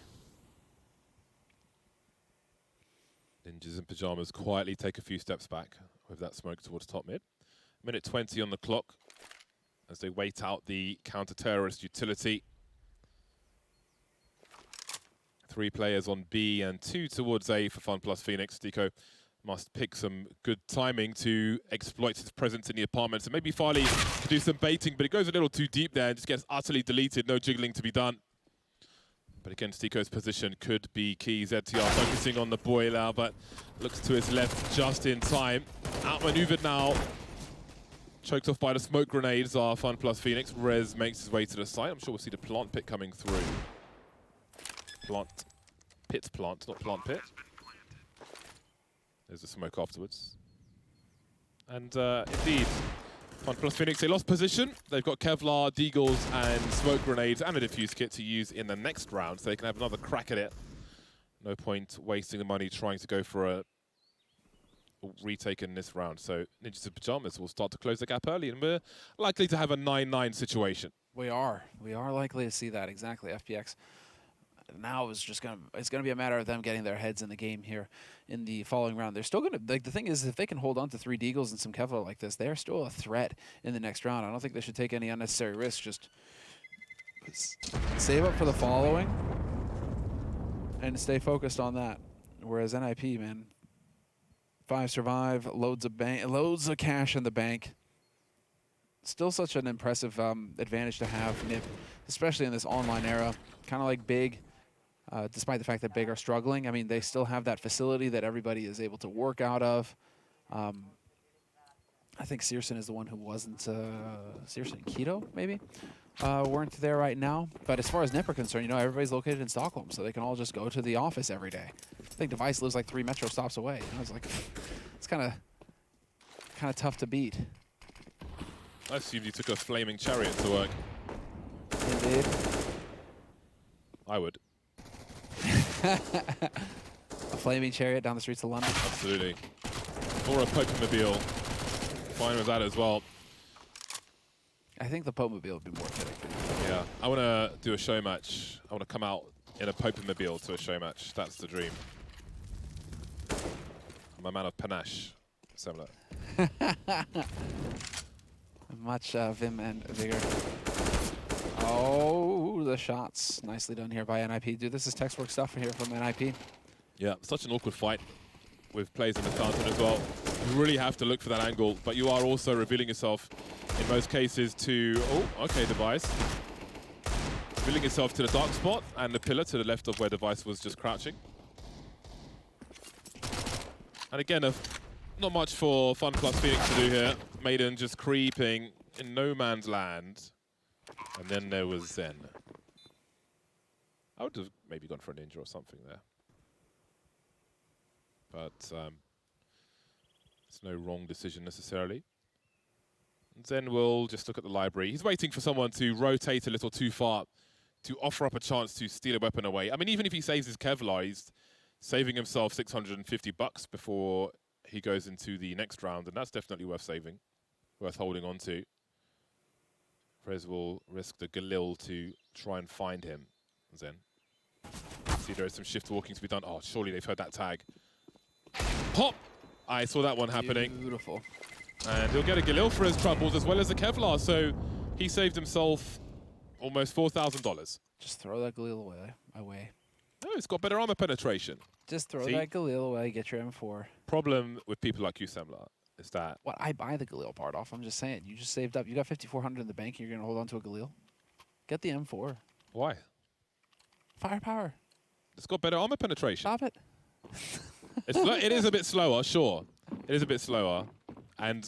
[SPEAKER 1] Ninjas in Pajamas quietly take a few steps back with that smoke towards top mid. Minute 20 on the clock as they wait out the counter-terrorist utility. 3 players on B and 2 towards A for FunPlus Phoenix. Deco must pick some good timing to exploit his presence in the apartments. And maybe Farley could do some baiting, but it goes a little too deep there and just gets utterly deleted. No jiggling to be done. But again, Stico's position could be key. ZTR focusing on the boiler, but looks to his left just in time. Outmaneuvered now. Choked off by the smoke grenades are FunPlus Phoenix. Rez makes his way to the site. I'm sure we'll see the plant pit coming through. Pit plant, not plant pit. There's the smoke afterwards. And indeed, FunPlus Phoenix, they lost position. They've got Kevlar, Deagles, and smoke grenades and a defuse kit to use in the next round, so they can have another crack at it. No point wasting the money trying to go for a retake in this round. So Ninjas in Pajamas will start to close the gap early, and we're likely to have a 9-9 situation.
[SPEAKER 2] We are likely to see that, exactly. FPX now is just it's gonna be a matter of them getting their heads in the game here in the following round. They're still gonna, like, the thing is, if they can hold on to 3 Deagles and some Kevlar like this, they're still a threat in the next round. I don't think they should take any unnecessary risks. Just save up for the following and stay focused on that. Whereas NIP, man, 5 survive, loads of cash in the bank. Still such an impressive advantage to have, Nip, especially in this online era. Kind of like Big, despite the fact that Big are struggling. I mean, they still have that facility that everybody is able to work out of. I think Searson is the one who wasn't, Searson and Keto, maybe, weren't there right now. But as far as Nip are concerned, you know, everybody's located in Stockholm, so they can all just go to the office every day. I think Device lives like 3 metro stops away. You know, it's like, it's kind of tough to beat.
[SPEAKER 1] I assumed you took a flaming chariot to work.
[SPEAKER 2] Indeed.
[SPEAKER 1] I would.
[SPEAKER 2] A flaming chariot down the streets of London.
[SPEAKER 1] Absolutely. Or a Pokemobile. Fine with that as well.
[SPEAKER 2] I think the Pokemobile would be more fitting.
[SPEAKER 1] Yeah. I want to do a show match. I want to come out in a Pokemobile to a show match. That's the dream. I'm a man of panache. Similar.
[SPEAKER 2] Much vim and vigor. Oh, the shots. Nicely done here by NIP. Dude, this is textbook stuff here from NIP.
[SPEAKER 1] Yeah, such an awkward fight with players in the fountain as well. You really have to look for that angle, but you are also revealing yourself in most cases to... Oh, okay, Device. Revealing yourself to the dark spot and the pillar to the left of where Device was just crouching. And again, not much for FunPlus Phoenix to do here. Maiden just creeping in no man's land. And then there was Zen. I would have maybe gone for a ninja or something there. But it's no wrong decision necessarily. Zen will just look at the library. He's waiting for someone to rotate a little too far to offer up a chance to steal a weapon away. I mean, even if he saves his Kevlar, he's saving himself $650 before he goes into the next round, and that's definitely worth saving, worth holding on to. Rez will risk the Galil to try and find him. Zen. See, there is some shift walking to be done. Oh, surely they've heard that tag. Pop! I saw that one happening.
[SPEAKER 2] Beautiful.
[SPEAKER 1] And he'll get a Galil for his troubles as well as a Kevlar, so he saved himself almost $4,000.
[SPEAKER 2] Just throw that Galil away.
[SPEAKER 1] Oh, it's got better armor penetration.
[SPEAKER 2] Just throw
[SPEAKER 1] See?
[SPEAKER 2] that Galil away, get your M4.
[SPEAKER 1] Problem with people like you, Semler, is that
[SPEAKER 2] What, I buy the Galil part off. I'm just saying, you just saved up. You got 5,400 in the bank, and you're going to hold on to a Galil? Get the M4.
[SPEAKER 1] why?
[SPEAKER 2] Firepower.
[SPEAKER 1] It's got better armor penetration.
[SPEAKER 2] Stop it.
[SPEAKER 1] It is a bit slower, sure. It is a bit slower, and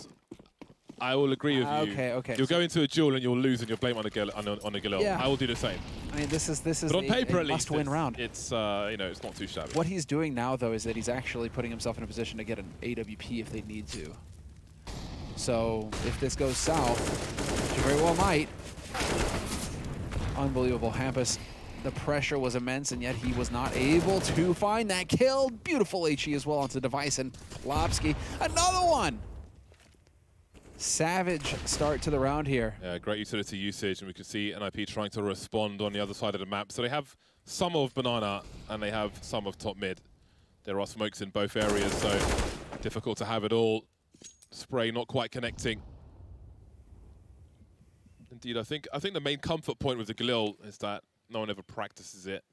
[SPEAKER 1] I will agree with you.
[SPEAKER 2] Okay.
[SPEAKER 1] You'll go into a duel and you'll lose, and you'll blame on a Galil.
[SPEAKER 2] Yeah.
[SPEAKER 1] I will do the same.
[SPEAKER 2] I mean, this is
[SPEAKER 1] But on paper,
[SPEAKER 2] a
[SPEAKER 1] at least,
[SPEAKER 2] must-win round.
[SPEAKER 1] it's it's not too shabby.
[SPEAKER 2] What he's doing now, though, is that he's actually putting himself in a position to get an AWP if they need to. So if this goes south, which it very well might, unbelievable. Hampus, the pressure was immense, and yet he was not able to find that kill. Beautiful HE as well onto the device, and Lobsky, another one! Savage start to the round here.
[SPEAKER 1] Yeah, great utility usage, and we can see NIP trying to respond on the other side of the map. So they have some of Banana, and they have some of top mid. There are smokes in both areas, so difficult to have it all. Spray not quite connecting. Indeed, I think the main comfort point with the Galil is that no one ever practices it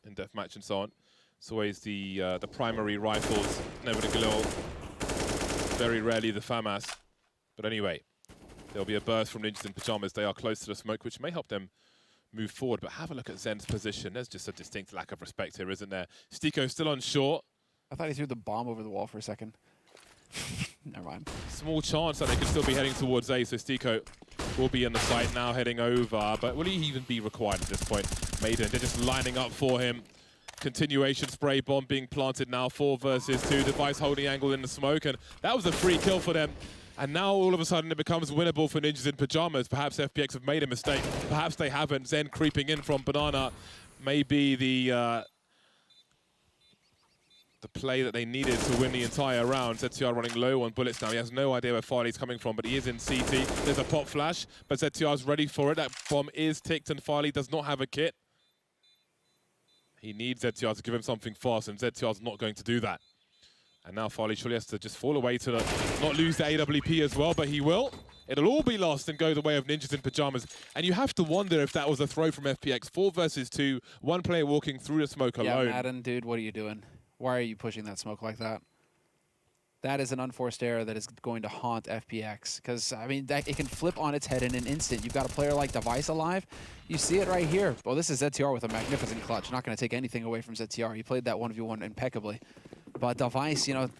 [SPEAKER 1] in deathmatch and so on. It's always the primary rifles, never the Galil. Very rarely the FAMAS. But anyway, there'll be a burst from Ninjas in Pyjamas. They are close to the smoke, which may help them move forward. But have a look at Zen's position. There's just a distinct lack of respect here, isn't there? Stiko still on short.
[SPEAKER 2] I thought he threw the bomb over the wall for a second. Never mind.
[SPEAKER 1] Small chance that they could still be heading towards A, so Stiko will be in the fight now, heading over. But will he even be required at this point? Maiden, they're just lining up for him. Continuation spray bomb being planted now, 4 versus 2. Device holding angle in the smoke, and that was a free kill for them. And now all of a sudden it becomes winnable for Ninjas in Pyjamas. Perhaps FPX have made a mistake. Perhaps they haven't. Zen creeping in from Banana may be the play that they needed to win the entire round. ZTR running low on bullets now. He has no idea where Farley's coming from, but he is in CT. There's a pop flash, but ZTR's ready for it. That bomb is ticked, and Farley does not have a kit. He needs ZTR to give him something fast, and ZTR's not going to do that. And now Farley surely has to just fall away to not lose the AWP as well, but he will. It'll all be lost and go the way of Ninjas in Pyjamas. And you have to wonder if that was a throw from FPX. 4 versus 2, one player walking through the smoke alone.
[SPEAKER 2] Yeah, Madden, dude, what are you doing? Why are you pushing that smoke like that? That is an unforced error that is going to haunt FPX. Because, I mean, it can flip on its head in an instant. You've got a player like Device alive. You see it right here. Well, this is ZTR with a magnificent clutch. Not going to take anything away from ZTR. He played that 1v1 impeccably. But Device, you know,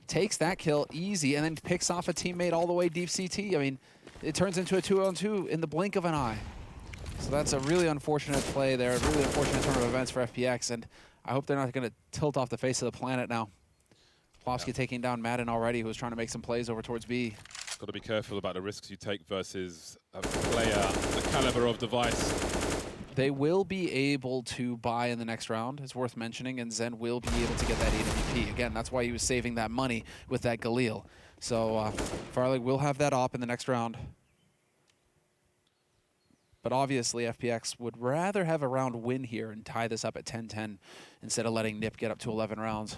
[SPEAKER 2] takes that kill easy and then picks off a teammate all the way deep CT. I mean, it turns into a 2-on-2 in the blink of an eye. So that's a really unfortunate play there. A really unfortunate turn of events for FPX. And I hope they're not going to tilt off the face of the planet now. Plofsky taking down Madden already, who was trying to make some plays over towards B.
[SPEAKER 1] Got to be careful about the risks you take versus a player the caliber of Device.
[SPEAKER 2] They will be able to buy in the next round, it's worth mentioning, and Zen will be able to get that AWP. Again, that's why he was saving that money with that Galil. So Farley will have that op in the next round. But obviously, FPX would rather have a round win here and tie this up at 10-10 instead of letting Nip get up to 11 rounds.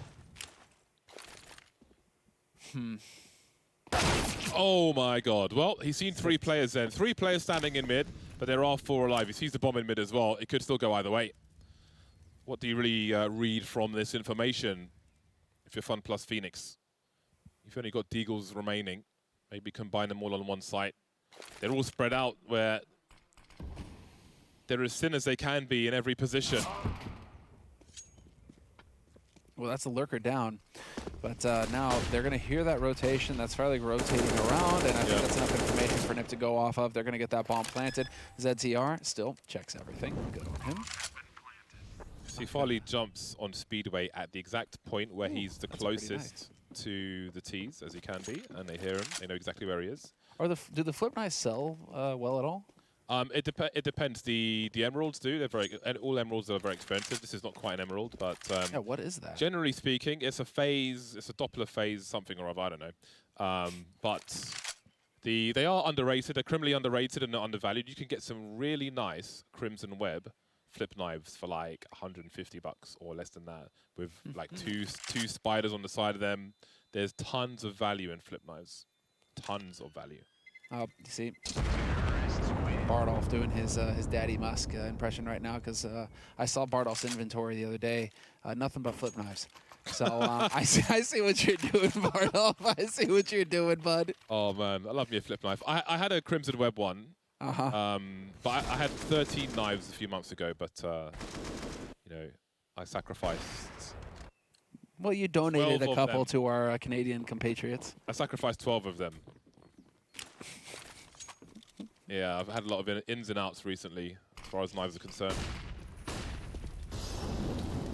[SPEAKER 1] Oh my god. Well, he's seen 3 players then. 3 players standing in mid, but there are 4 alive. He sees the bomb in mid as well. It could still go either way. What do you really read from this information if you're FunPlus Phoenix? You've only got Deagles remaining. Maybe combine them all on one site. They're all spread out where they're as thin as they can be in every position.
[SPEAKER 2] Well, that's a lurker down. But now they're going to hear that rotation. That's Farley rotating around, and I think that's enough information for Nip to go off of. They're going to get that bomb planted. ZTR still checks everything. Good on him.
[SPEAKER 1] See, Farley jumps on Speedway at the exact point where he's the closest to the T's as he can be, and they hear him. They know exactly where he is.
[SPEAKER 2] Do the flip knives sell well at all?
[SPEAKER 1] It depends. The emeralds do. They're very good. And all emeralds are very expensive. This is not quite an emerald, but
[SPEAKER 2] yeah, what is that?
[SPEAKER 1] Generally speaking, it's a phase. It's a Doppler phase, something or other. I don't know. But they are underrated. They're criminally underrated and not undervalued. You can get some really nice Crimson Web flip knives for like $150 or less than that, with like two spiders on the side of them. There's tons of value in flip knives. Tons of value.
[SPEAKER 2] You see. Bardolph doing his Daddy Musk impression right now, because I saw Bardolph's inventory the other day. Nothing but flip knives. So I see what you're doing, Bardolph. I see what you're doing, bud.
[SPEAKER 1] Oh, man. I love me a flip knife. I had a Crimson Web one. But I had 13 knives a few months ago, but, you know, I sacrificed.
[SPEAKER 2] Well, you donated a couple to our Canadian compatriots.
[SPEAKER 1] I sacrificed 12 of them. Yeah, I've had a lot of ins and outs recently, as far as knives are concerned.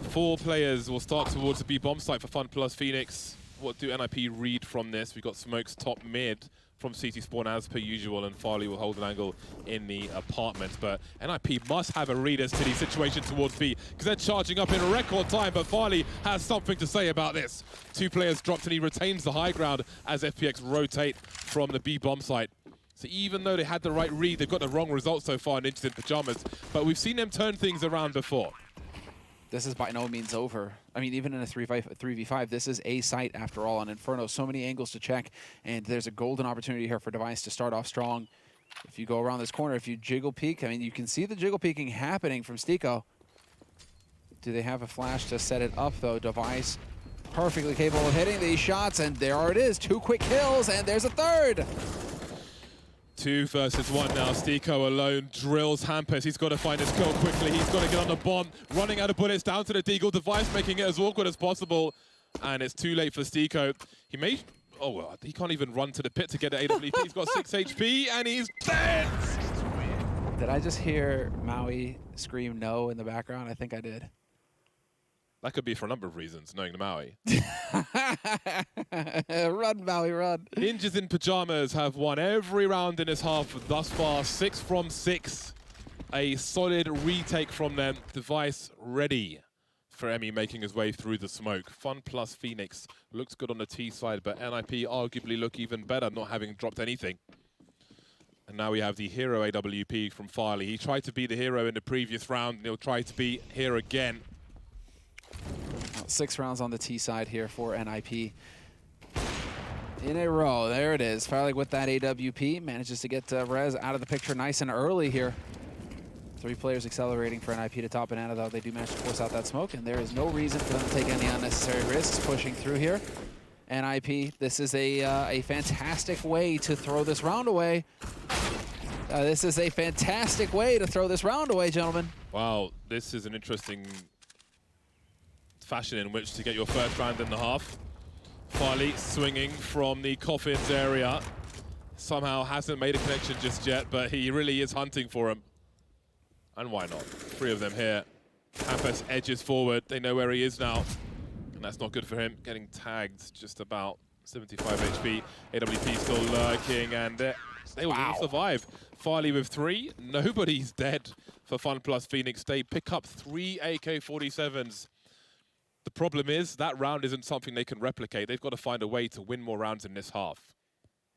[SPEAKER 1] 4 players will start towards the B bomb site for FunPlus Phoenix. What do NIP read from this? We've got Smokes top mid from CT Spawn as per usual, and Farley will hold an angle in the apartment. But NIP must have a read as to the situation towards B, because they're charging up in record time, but Farley has something to say about this. 2 players dropped and he retains the high ground as FPX rotate from the B bomb site. So even though they had the right read, they've got the wrong result so far in Ninjas in Pajamas, but we've seen them turn things around before.
[SPEAKER 2] This is by no means over. I mean, even in a 3v5, this is a site after all on Inferno. So many angles to check, and there's a golden opportunity here for Device to start off strong. If you go around this corner, if you jiggle peek, I mean, you can see the jiggle peeking happening from Stico. Do they have a flash to set it up, though? Device perfectly capable of hitting these shots, and there it is. 2 quick kills, and there's a third.
[SPEAKER 1] 2 versus 1 now. Stico alone drills Hampus. He's got to find his kill quickly. He's got to get on the bomb. Running out of bullets down to the Deagle. Device making it as awkward as possible. And it's too late for Stico. He may... Oh, well, he can't even run to the pit to get the AWP. He's got 6 HP and he's dead!
[SPEAKER 2] Did I just hear Maui scream no in the background? I think I did.
[SPEAKER 1] That could be for a number of reasons, knowing the Maui.
[SPEAKER 2] Run, Maui, run.
[SPEAKER 1] Ninjas in Pajamas have won every round in this half thus far. 6 from 6. A solid retake from them. Device ready for Emmy making his way through the smoke. FunPlus Phoenix looks good on the T side, but NIP arguably look even better, not having dropped anything. And now we have the hero AWP from Farley. He tried to be the hero in the previous round, and he'll try to be here again.
[SPEAKER 2] 6 rounds on the T side here for NIP. In a row, there it is. Farley with that AWP manages to get Rez out of the picture nice and early here. 3 players accelerating for NIP to top banana, though. They do manage to force out that smoke, and there is no reason for them to take any unnecessary risks pushing through here. NIP, this is a fantastic way to throw this round away. This is a fantastic way to throw this round away, gentlemen.
[SPEAKER 1] Wow, this is an interesting fashion in which to get your first round in the half. Farley swinging from the coffins area. Somehow hasn't made a connection just yet, but he really is hunting for him. And why not? 3 of them here. Hampus edges forward. They know where he is now. And that's not good for him. Getting tagged just about 75 HP. AWP still lurking, and they will survive. Farley with 3. Nobody's dead for FunPlus Phoenix. They pick up 3 AK-47s. The problem is that round isn't something they can replicate. They've got to find a way to win more rounds in this half.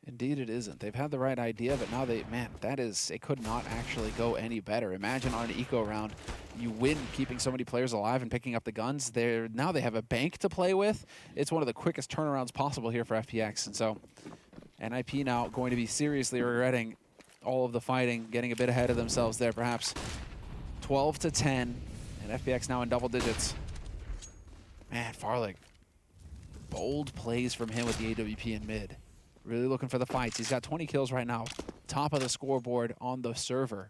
[SPEAKER 2] Indeed it isn't. They've had the right idea, but now it could not actually go any better. Imagine on an eco round, you win keeping so many players alive and picking up the guns. Now they have a bank to play with. It's one of the quickest turnarounds possible here for FPX. And so NIP now going to be seriously regretting all of the fighting, getting a bit ahead of themselves there, perhaps 12-10, and FPX now in double digits. Man, Farley, bold plays from him with the AWP in mid. Really looking for the fights. He's got 20 kills right now, top of the scoreboard on the server.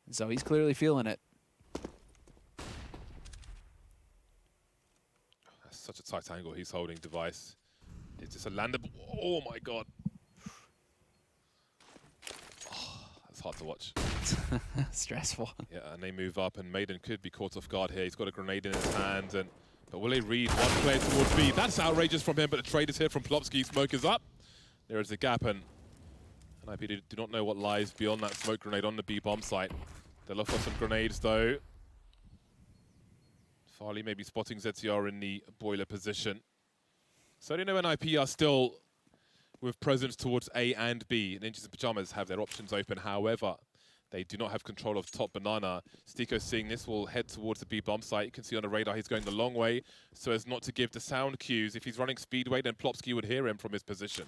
[SPEAKER 2] And so he's clearly feeling it.
[SPEAKER 1] That's such a tight angle he's holding, Device. It's just a landable. Oh my god. Oh, that's hard to watch.
[SPEAKER 2] Stressful.
[SPEAKER 1] Yeah, and they move up, and Maiden could be caught off guard here. He's got a grenade in his hand, but will they read one player towards B? That's outrageous from him, but the trade is here from Plopsky. Smoke is up. There is a gap, and NIP do not know what lies beyond that smoke grenade on the B bomb site. They'll offer some grenades, though. Farley maybe spotting ZTR in the boiler position. So I don't know NIP are still with presence towards A and B. Ninjas in Pajamas have their options open. However, they do not have control of top banana. Stico seeing this will head towards the B bomb site. You can see on the radar he's going the long way so as not to give the sound cues. If he's running Speedway, then Plopsky would hear him from his position.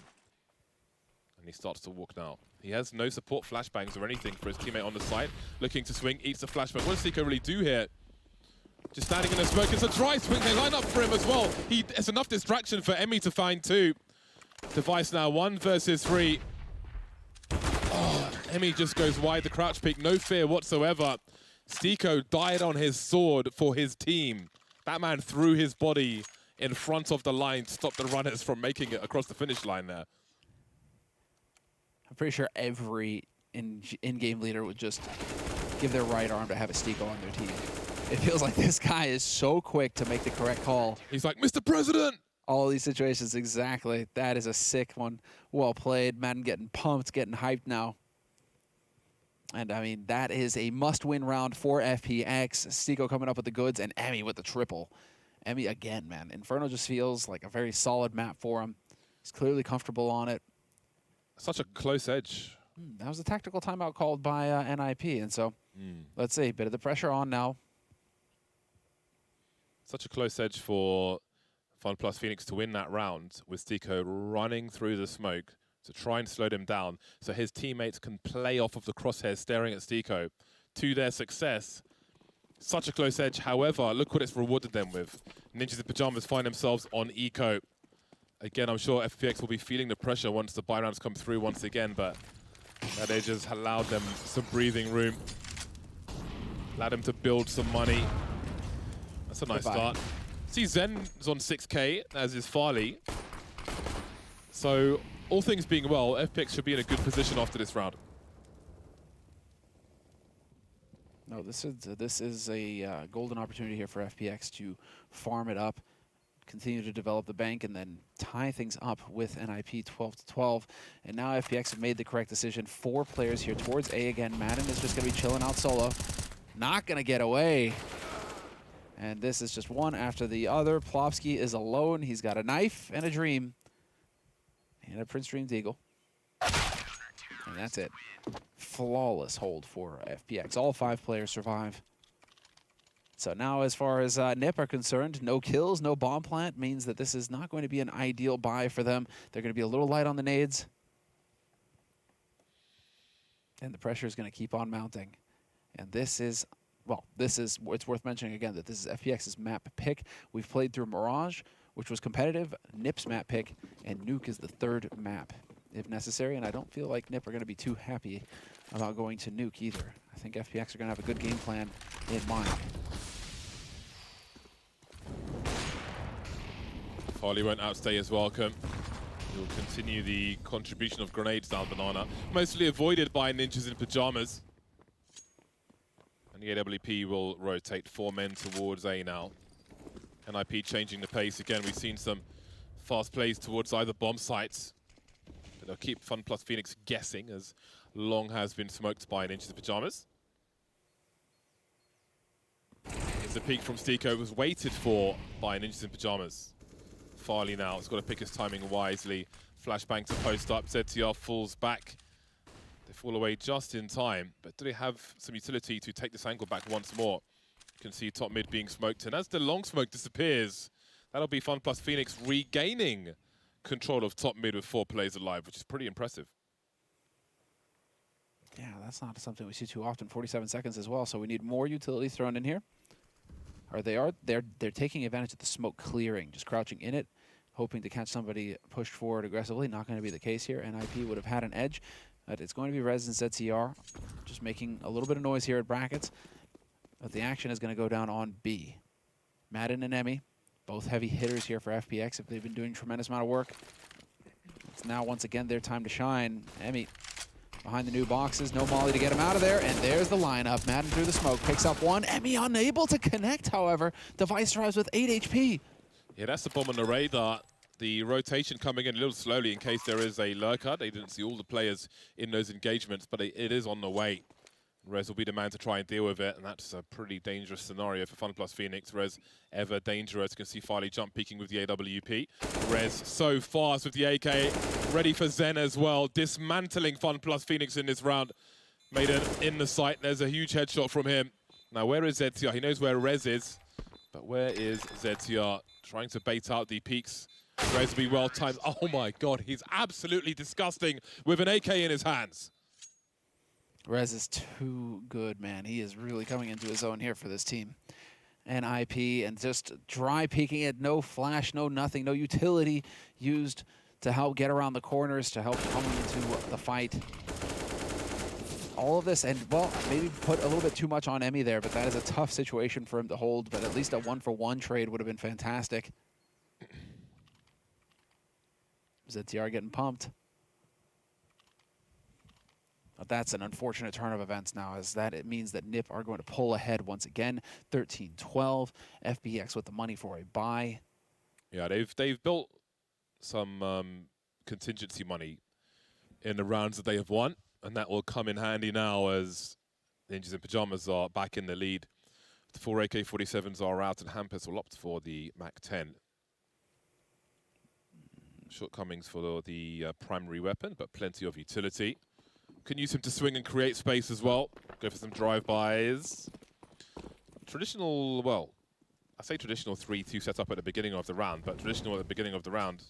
[SPEAKER 1] And he starts to walk now. He has no support flashbangs or anything for his teammate on the side. Looking to swing, eats the flashbang. What does Seiko really do here? Just standing in the smoke. It's a dry swing. They line up for him as well. It's enough distraction for Emmy to find two. Device now 1 versus 3. Oh, Emmy just goes wide. The crouch peek, no fear whatsoever. Stiko died on his sword for his team. That man threw his body in front of the line to stop the runners from making it across the finish line there.
[SPEAKER 2] I'm pretty sure every in-game leader would just give their right arm to have a Stiko on their team. It feels like this guy is so quick to make the correct call.
[SPEAKER 1] He's like, Mr. President!
[SPEAKER 2] All these situations, exactly. That is a sick one. Well played. Madden getting pumped, getting hyped now. And, I mean, that is a must-win round for FPX. Stiko coming up with the goods, and Emmy with the triple. Emmy again, man. Inferno just feels like a very solid map for him. He's clearly comfortable on it.
[SPEAKER 1] Such a close edge.
[SPEAKER 2] That was a tactical timeout called by NIP, and so let's see. Bit of the pressure on now.
[SPEAKER 1] Such a close edge for FunPlus Phoenix to win that round with Stiko running through the smoke to try and slow him down so his teammates can play off of the crosshairs staring at Stiko to their success. Such a close edge. However, look what it's rewarded them with. Ninjas in Pajamas find themselves on eco. Again, I'm sure FPX will be feeling the pressure once the buy rounds come through once again, but that edge has allowed them some breathing room. Allowed them to build some money. That's a nice start. See, Zen's on 6K, as is Farley. So, all things being well, FPX should be in a good position after this round.
[SPEAKER 2] No, this is a golden opportunity here for FPX to farm it up, continue to develop the bank, and then tie things up with NIP 12-12. And now FPX have made the correct decision. 4 players here towards A again. Madden is just going to be chilling out solo. Not going to get away. And this is just one after the other. Plopsky is alone. He's got a knife and a dream. And a Prince Dreamed Eagle. And that's it. Flawless hold for FPX. All 5 players survive. So now as far as NIP are concerned, no kills, no bomb plant means that this is not going to be an ideal buy for them. They're going to be a little light on the nades. And the pressure is going to keep on mounting. And this is... Well, it's worth mentioning again that this is FPX's map pick. We've played through Mirage, which was competitive, NIP's map pick, and Nuke is the 3rd map, if necessary. And I don't feel like NIP are going to be too happy about going to Nuke either. I think FPX are going to have a good game plan in mind.
[SPEAKER 1] Farley won't outstay his welcome. He'll continue the contribution of grenades down Banana, mostly avoided by Ninjas in Pajamas. The AWP will rotate 4 men towards A now. NIP changing the pace. Again, we've seen some fast plays towards either bomb sites. But they'll keep FunPlus Phoenix guessing as Long has been smoked by Ninjas in Pajamas. It's a peek from Stiko. It was waited for by Ninjas in Pajamas. Farley now has got to pick his timing wisely. Flashbang to post up. ZTR falls back. They fall away just in time, but do they have some utility to take this angle back once more? You can see top mid being smoked, and as the long smoke disappears, that'll be FunPlus Phoenix regaining control of top mid with 4 players alive, which is pretty impressive.
[SPEAKER 2] Yeah, that's not something we see too often. 47 seconds as well, so we need more utility thrown in here. Or they're taking advantage of the smoke clearing, just crouching in it, hoping to catch somebody pushed forward aggressively. Not going to be the case here. NIP would have had an edge. But it's going to be Rez and ZCR, just making a little bit of noise here at brackets. But the action is going to go down on B. Madden and Emmy, both heavy hitters here for FPX. If they've been doing a tremendous amount of work. It's now once again their time to shine. Emmy behind the new boxes, no molly to get him out of there. And there's the lineup. Madden through the smoke, picks up 1. Emmy unable to connect, however. Device arrives with 8 HP.
[SPEAKER 1] Yeah, that's the bomb on the radar. The rotation coming in a little slowly in case there is a lurker. They didn't see all the players in those engagements, but it is on the way. Rez will be the man to try and deal with it, and that's a pretty dangerous scenario for FunPlus Phoenix. Rez ever dangerous. You can see Farley jump peeking with the AWP. Rez so fast with the AK, ready for Zen as well. Dismantling FunPlus Phoenix in this round. Maiden in the sight. There's a huge headshot from him. Now, where is ZTR? He knows where Rez is, but where is ZTR? Trying to bait out the peeks Rez be well timed. Oh my god, he's absolutely disgusting with an AK in his hands.
[SPEAKER 2] Rez is too good, man. He is really coming into his own here for this team. And IP and just dry peeking it, no flash, no nothing, no utility used to help get around the corners, to help come into the fight. All of this, and well, maybe put a little bit too much on Emmy there, but that is a tough situation for him to hold, but at least a 1-for-1 trade would have been fantastic. ZTR getting pumped. But that's an unfortunate turn of events now, as that it means that NIP are going to pull ahead once again, 13-12. FPX with the money for a buy.
[SPEAKER 1] Yeah, they've built some contingency money in the rounds that they have won, and that will come in handy now as Ninjas in Pajamas are back in the lead. The 4 AK-47s are out, and Hampus will opt for the MAC-10. Shortcomings for the primary weapon, but plenty of utility. Can use him to swing and create space as well. Go for some drive-bys. Traditional, well, I say traditional 3-2 setup at the beginning of the round, but traditional at the beginning of the round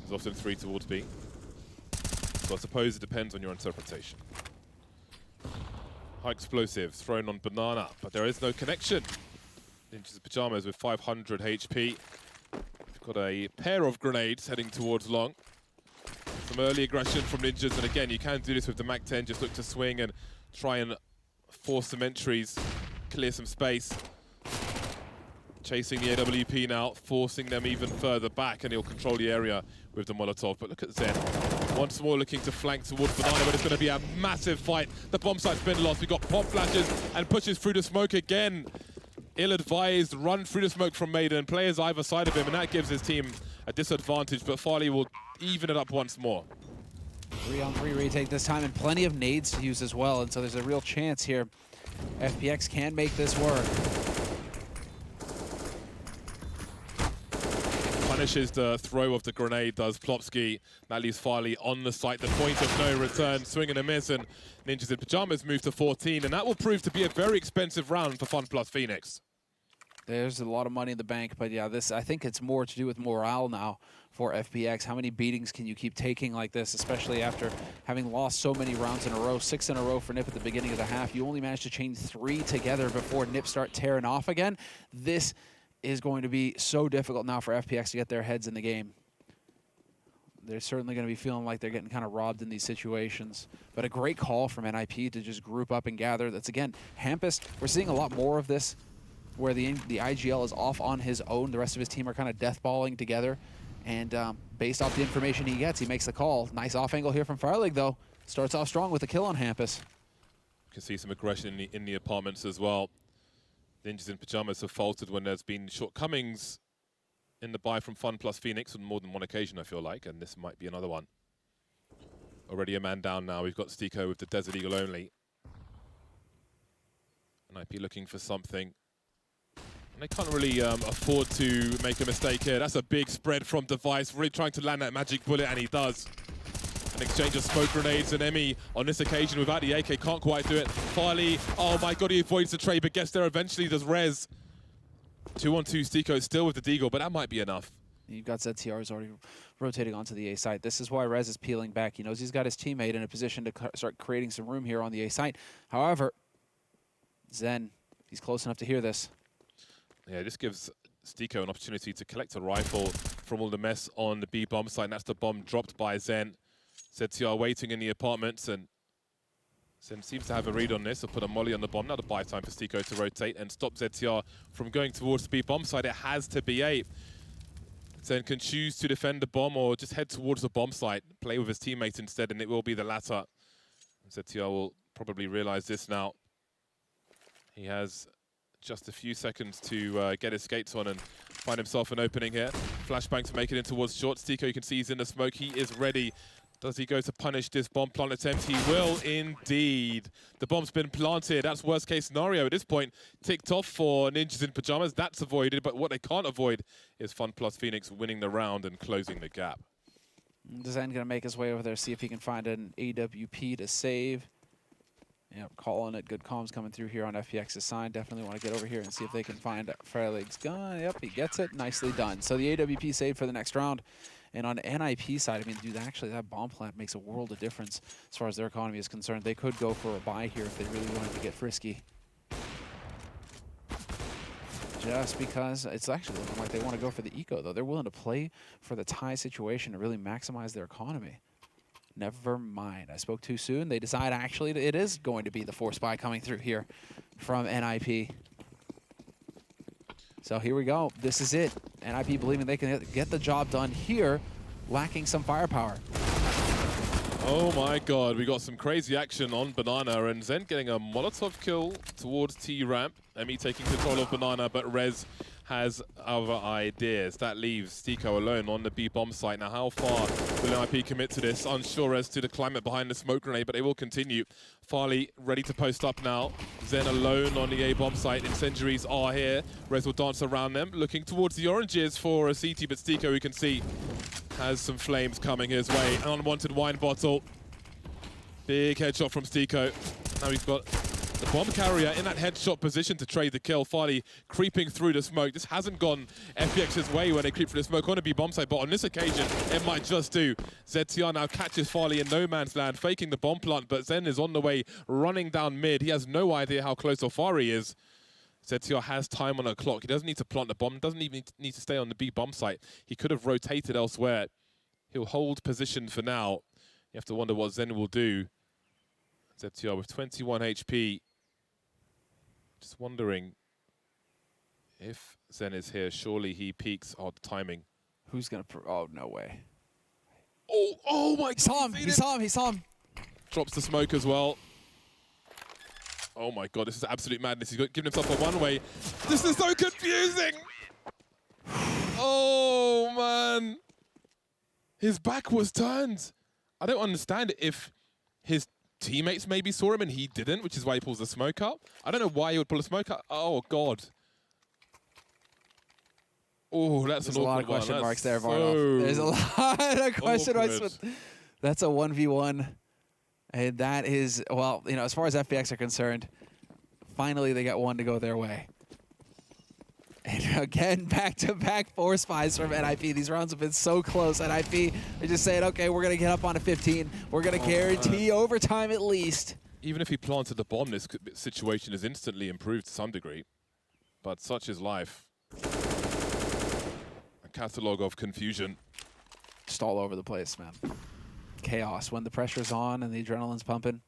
[SPEAKER 1] is often 3 towards B. So I suppose it depends on your interpretation. High explosives thrown on Banana, but there is no connection. Ninjas Pajamas with 500 HP. We've got a pair of grenades heading towards long. Some early aggression from Ninjas, and again, you can do this with the MAC-10. Just look to swing and try and force some entries, clear some space. Chasing the AWP now, forcing them even further back, and he'll control the area with the Molotov. But look at Zen. Once more looking to flank towards Banana, but it's going to be a massive fight. The bomb site's been lost. We've got pop flashes and pushes through the smoke again. Ill-advised run through the smoke from Maiden. Players either side of him, and that gives his team a disadvantage, but Farley will even it up once more.
[SPEAKER 2] 3-on-3 retake this time, and plenty of nades to use as well, and so there's a real chance here. FPX can make this work.
[SPEAKER 1] Punishes the throw of the grenade, does Plopsky. That leaves Farley on the site. The point of no return, swing and a miss, and Ninjas in Pajamas move to 14, and that will prove to be a very expensive round for FunPlus Phoenix.
[SPEAKER 2] There's a lot of money in the bank, but yeah, I think it's more to do with morale now for FPX. How many beatings can you keep taking like this, especially after having lost so many rounds in a row, 6 in a row for NIP at the beginning of the half. You only managed to chain 3 together before NIP start tearing off again. This is going to be so difficult now for FPX to get their heads in the game. They're certainly going to be feeling like they're getting kind of robbed in these situations. But a great call from NIP to just group up and gather. That's, again, Hampus. We're seeing a lot more of this, where the IGL is off on his own. The rest of his team are kind of deathballing together. And based off the information he gets, he makes the call. Nice off angle here from Firelig, though. Starts off strong with a kill on Hampus.
[SPEAKER 1] You can see some aggression in the apartments as well. Ninjas in Pajamas have faltered when there's been shortcomings in the buy from FunPlus Phoenix on more than one occasion, I feel like, and this might be another one. Already a man down now. We've got Stico with the Desert Eagle only. And IP looking for something. And they can't really afford to make a mistake here. That's a big spread from Device, really trying to land that magic bullet, and he does. An exchange of smoke grenades, and Emmy on this occasion without the AK can't quite do it. Farley, oh my god, he avoids the trade, but gets there eventually. Does Rez. 2-on-2 Stico still with the Deagle, but that might be enough.
[SPEAKER 2] You've got ZTRs already rotating onto the A site. This is why Rez is peeling back. He knows he's got his teammate in a position to start creating some room here on the A site. However, Zen, he's close enough to hear this.
[SPEAKER 1] Yeah, this gives Stico an opportunity to collect a rifle from all the mess on the B bomb site, and that's the bomb dropped by Zen. ZTR waiting in the apartments, and Zen seems to have a read on this. He'll put a molly on the bomb. Now the buy time for Stico to rotate and stop ZTR from going towards the B bomb site. It has to be 8. Zen can choose to defend the bomb or just head towards the bomb site, play with his teammates instead, and it will be the latter. ZTR will probably realize this now. He has just a few seconds to get his skates on and find himself an opening here. Flashbang to make it in towards short. Stico, you can see he's in the smoke. He is ready. Does he go to punish this bomb plant attempt? He will indeed. The bomb's been planted. That's worst case scenario at this point. Ticked off for Ninjas in Pajamas. That's avoided, but what they can't avoid is FunPlus Phoenix winning the round and closing the gap.
[SPEAKER 2] Zen going to make his way over there, see if he can find an AWP to save. Yeah, calling it. Good comms coming through here on FPX's side. Definitely want to get over here and see if they can find Fairleg's gun. Yep, he gets it. Nicely done. So the AWP saved for the next round. And on the NIP side, I mean, dude, actually that bomb plant makes a world of difference as far as their economy is concerned. They could go for a buy here if they really wanted to get frisky. Just because it's actually looking like they want to go for the eco, though. They're willing to play for the tie situation to really maximize their economy. Never mind. I spoke too soon. They decide actually it is going to be the force buy coming through here from NIP. So here we go. This is it. NIP believing they can get the job done here, lacking some firepower.
[SPEAKER 1] Oh my god, we got some crazy action on Banana, and Zen getting a Molotov kill towards T-Ramp. Emi taking control of Banana, but Rez has other ideas. That leaves Stico alone on the B bomb site. Now, how far will NIP commit to this? Unsure as to the climate behind the smoke grenade, but they will continue. Farley ready to post up now. Zen alone on the A bomb site. Incendiaries are here. Rez will dance around them, looking towards the oranges for a CT, but Stico, we can see, has some flames coming his way. An unwanted wine bottle. Big headshot from Stico. Now he's got the bomb carrier in that headshot position to trade the kill. Farley creeping through the smoke. This hasn't gone FPX's way when they creep through the smoke on a B bomb site, but on this occasion, it might just do. ZTR now catches Farley in no man's land, faking the bomb plant, but Zen is on the way, running down mid. He has no idea how close or far he is. ZTR has time on the clock. He doesn't need to plant the bomb, doesn't even need to stay on the B bomb site. He could have rotated elsewhere. He'll hold position for now. You have to wonder what Zen will do. ZTR with 21 HP. Just wondering if Zen is here. Surely he peeks. Oh, the timing.
[SPEAKER 2] Who's going to... Oh, no way.
[SPEAKER 1] Oh my God.
[SPEAKER 2] He saw him.
[SPEAKER 1] Drops the smoke as well. Oh my God, this is absolute madness. He's given himself a one-way. This is so confusing. Oh, man. His back was turned. I don't understand if his teammates maybe saw him and he didn't, which is why he pulls the smoke up. I don't know why he would pull the smoke up. Oh, God. Oh, that's
[SPEAKER 2] There's
[SPEAKER 1] an
[SPEAKER 2] a lot of question marks there, Varnov. There's a lot of question marks. That's a 1v1. And that is, well, you know, as far as FPX are concerned, finally they got one to go their way. And again, back-to-back force buys from NIP. These rounds have been so close. NIP, they're just saying, okay, we're going to get up on a 15. We're going to guarantee overtime at least.
[SPEAKER 1] Even if he planted the bomb, this situation is instantly improved to some degree. But such is life. A catalogue of confusion.
[SPEAKER 2] Just all over the place, man. Chaos when the pressure's on and the adrenaline's pumping.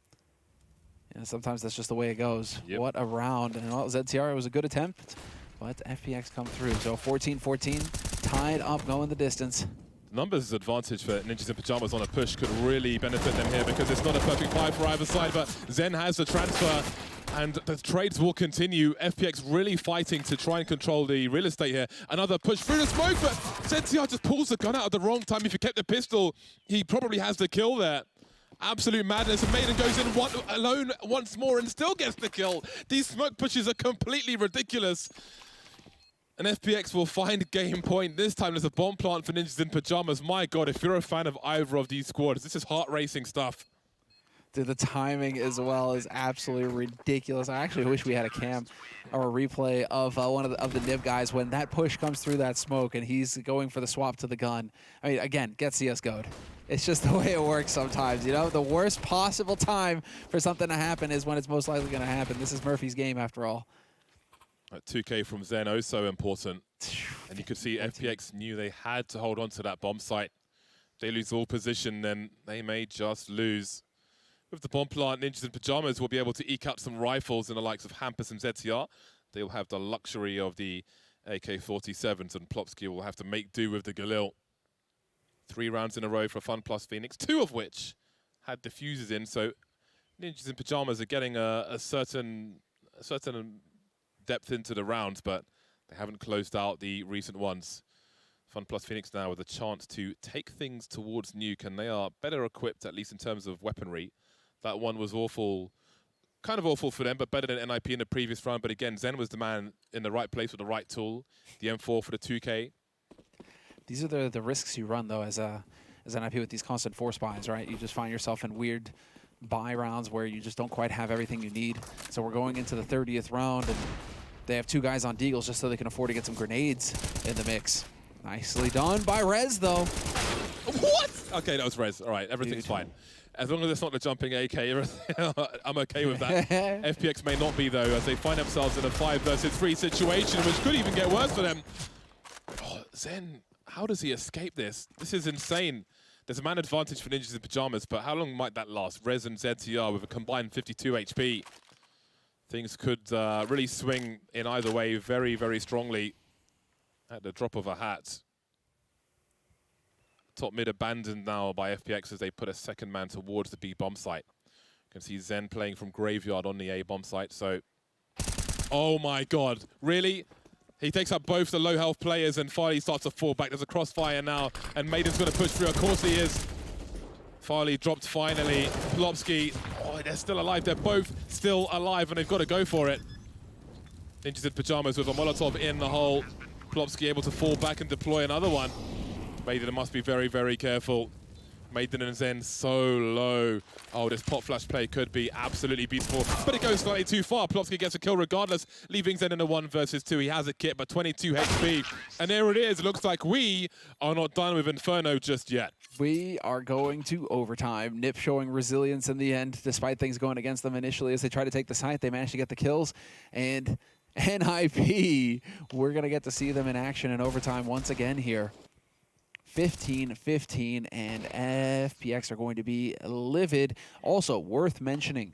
[SPEAKER 2] And sometimes that's just the way it goes. Yep. What a round. And well, ZTR, it was a good attempt. But FPX come through. So 14-14, tied up, going the distance.
[SPEAKER 1] Numbers advantage for Ninjas in Pajamas on a push could really benefit them here because it's not a perfect buy for either side, but Zen has the transfer and the trades will continue. FPX really fighting to try and control the real estate here. Another push through the smoke, but ZTR just pulls the gun out at the wrong time. If he kept the pistol, he probably has the kill there. Absolute madness, and Maiden goes in alone once more and still gets the kill. These smoke pushes are completely ridiculous. And FPX will find game point. This time there's a bomb plant for Ninjas in Pajamas. My God, if you're a fan of either of these squads, this is heart-racing stuff.
[SPEAKER 2] Dude, the timing as well is absolutely ridiculous. I actually wish we had a cam or a replay of one of the Nib guys when that push comes through that smoke and he's going for the swap to the gun. I mean, again, get CSGO'd. It's just the way it works sometimes, you know? The worst possible time for something to happen is when it's most likely going to happen. This is Murphy's game, after all.
[SPEAKER 1] 2K from Zen, oh so important. And you could see FPX knew they had to hold on to that bomb site. If they lose all position, then they may just lose. With the bomb plant, Ninjas in Pajamas will be able to eke out some rifles in the likes of Hampus and ZTR. They'll have the luxury of the AK-47s, and Plopsky will have to make do with the Galil. 3 rounds in a row for FunPlus Phoenix, 2 of which had diffusers in, so Ninjas in Pajamas are getting a certain depth into the rounds, but they haven't closed out the recent ones. FunPlus Phoenix now with a chance to take things towards Nuke, and they are better equipped, at least in terms of weaponry. That one was awful, kind of awful for them, but better than NIP in the previous round. But again, Zen was the man in the right place with the right tool. The M4 for the 2K.
[SPEAKER 2] These are the risks you run, though, as NIP with these constant force buys, right? You just find yourself in weird buy rounds where you just don't quite have everything you need. So we're going into the 30th round, and they have 2 guys on deagles just so they can afford to get some grenades in the mix. Nicely done by Rez, though.
[SPEAKER 1] What? Okay, that was Rez. All right, everything's fine. As long as it's not the jumping AK, I'm okay with that. FPX may not be, though, as they find themselves in a 5 versus 3 situation, which could even get worse for them. Oh, Zen, how does he escape this? This is insane. There's a man advantage for Ninjas in Pajamas, but how long might that last? Rez and ZTR with a combined 52 HP. Things could really swing in either way very, very strongly at the drop of a hat. Top mid abandoned now by FPX as they put a second man towards the B bomb site. You can see Zen playing from Graveyard on the A bomb site, so... Oh my god, really? He takes up both the low health players and Farley starts to fall back. There's a crossfire now, and Maiden's going to push through. Of course he is. Farley dropped finally. Plopsky, oh, they're still alive. They're both still alive, and they've got to go for it. Ninjas in Pajamas with a Molotov in the hole. Plopsky able to fall back and deploy another one. Maiden must be very, very careful. Maiden and Zen so low. Oh, this pop flash play could be absolutely beautiful, but it goes slightly too far. Plopsky gets a kill regardless, leaving Zen in a 1 versus 2. He has a kit, but 22 HP. And there it is. It looks like we are not done with Inferno just yet.
[SPEAKER 2] We are going to overtime. Nip showing resilience in the end, despite things going against them initially as they try to take the site. They managed to get the kills. And NIP, we're going to get to see them in action in overtime once again here. 15-15, and FPX are going to be livid. Also, worth mentioning,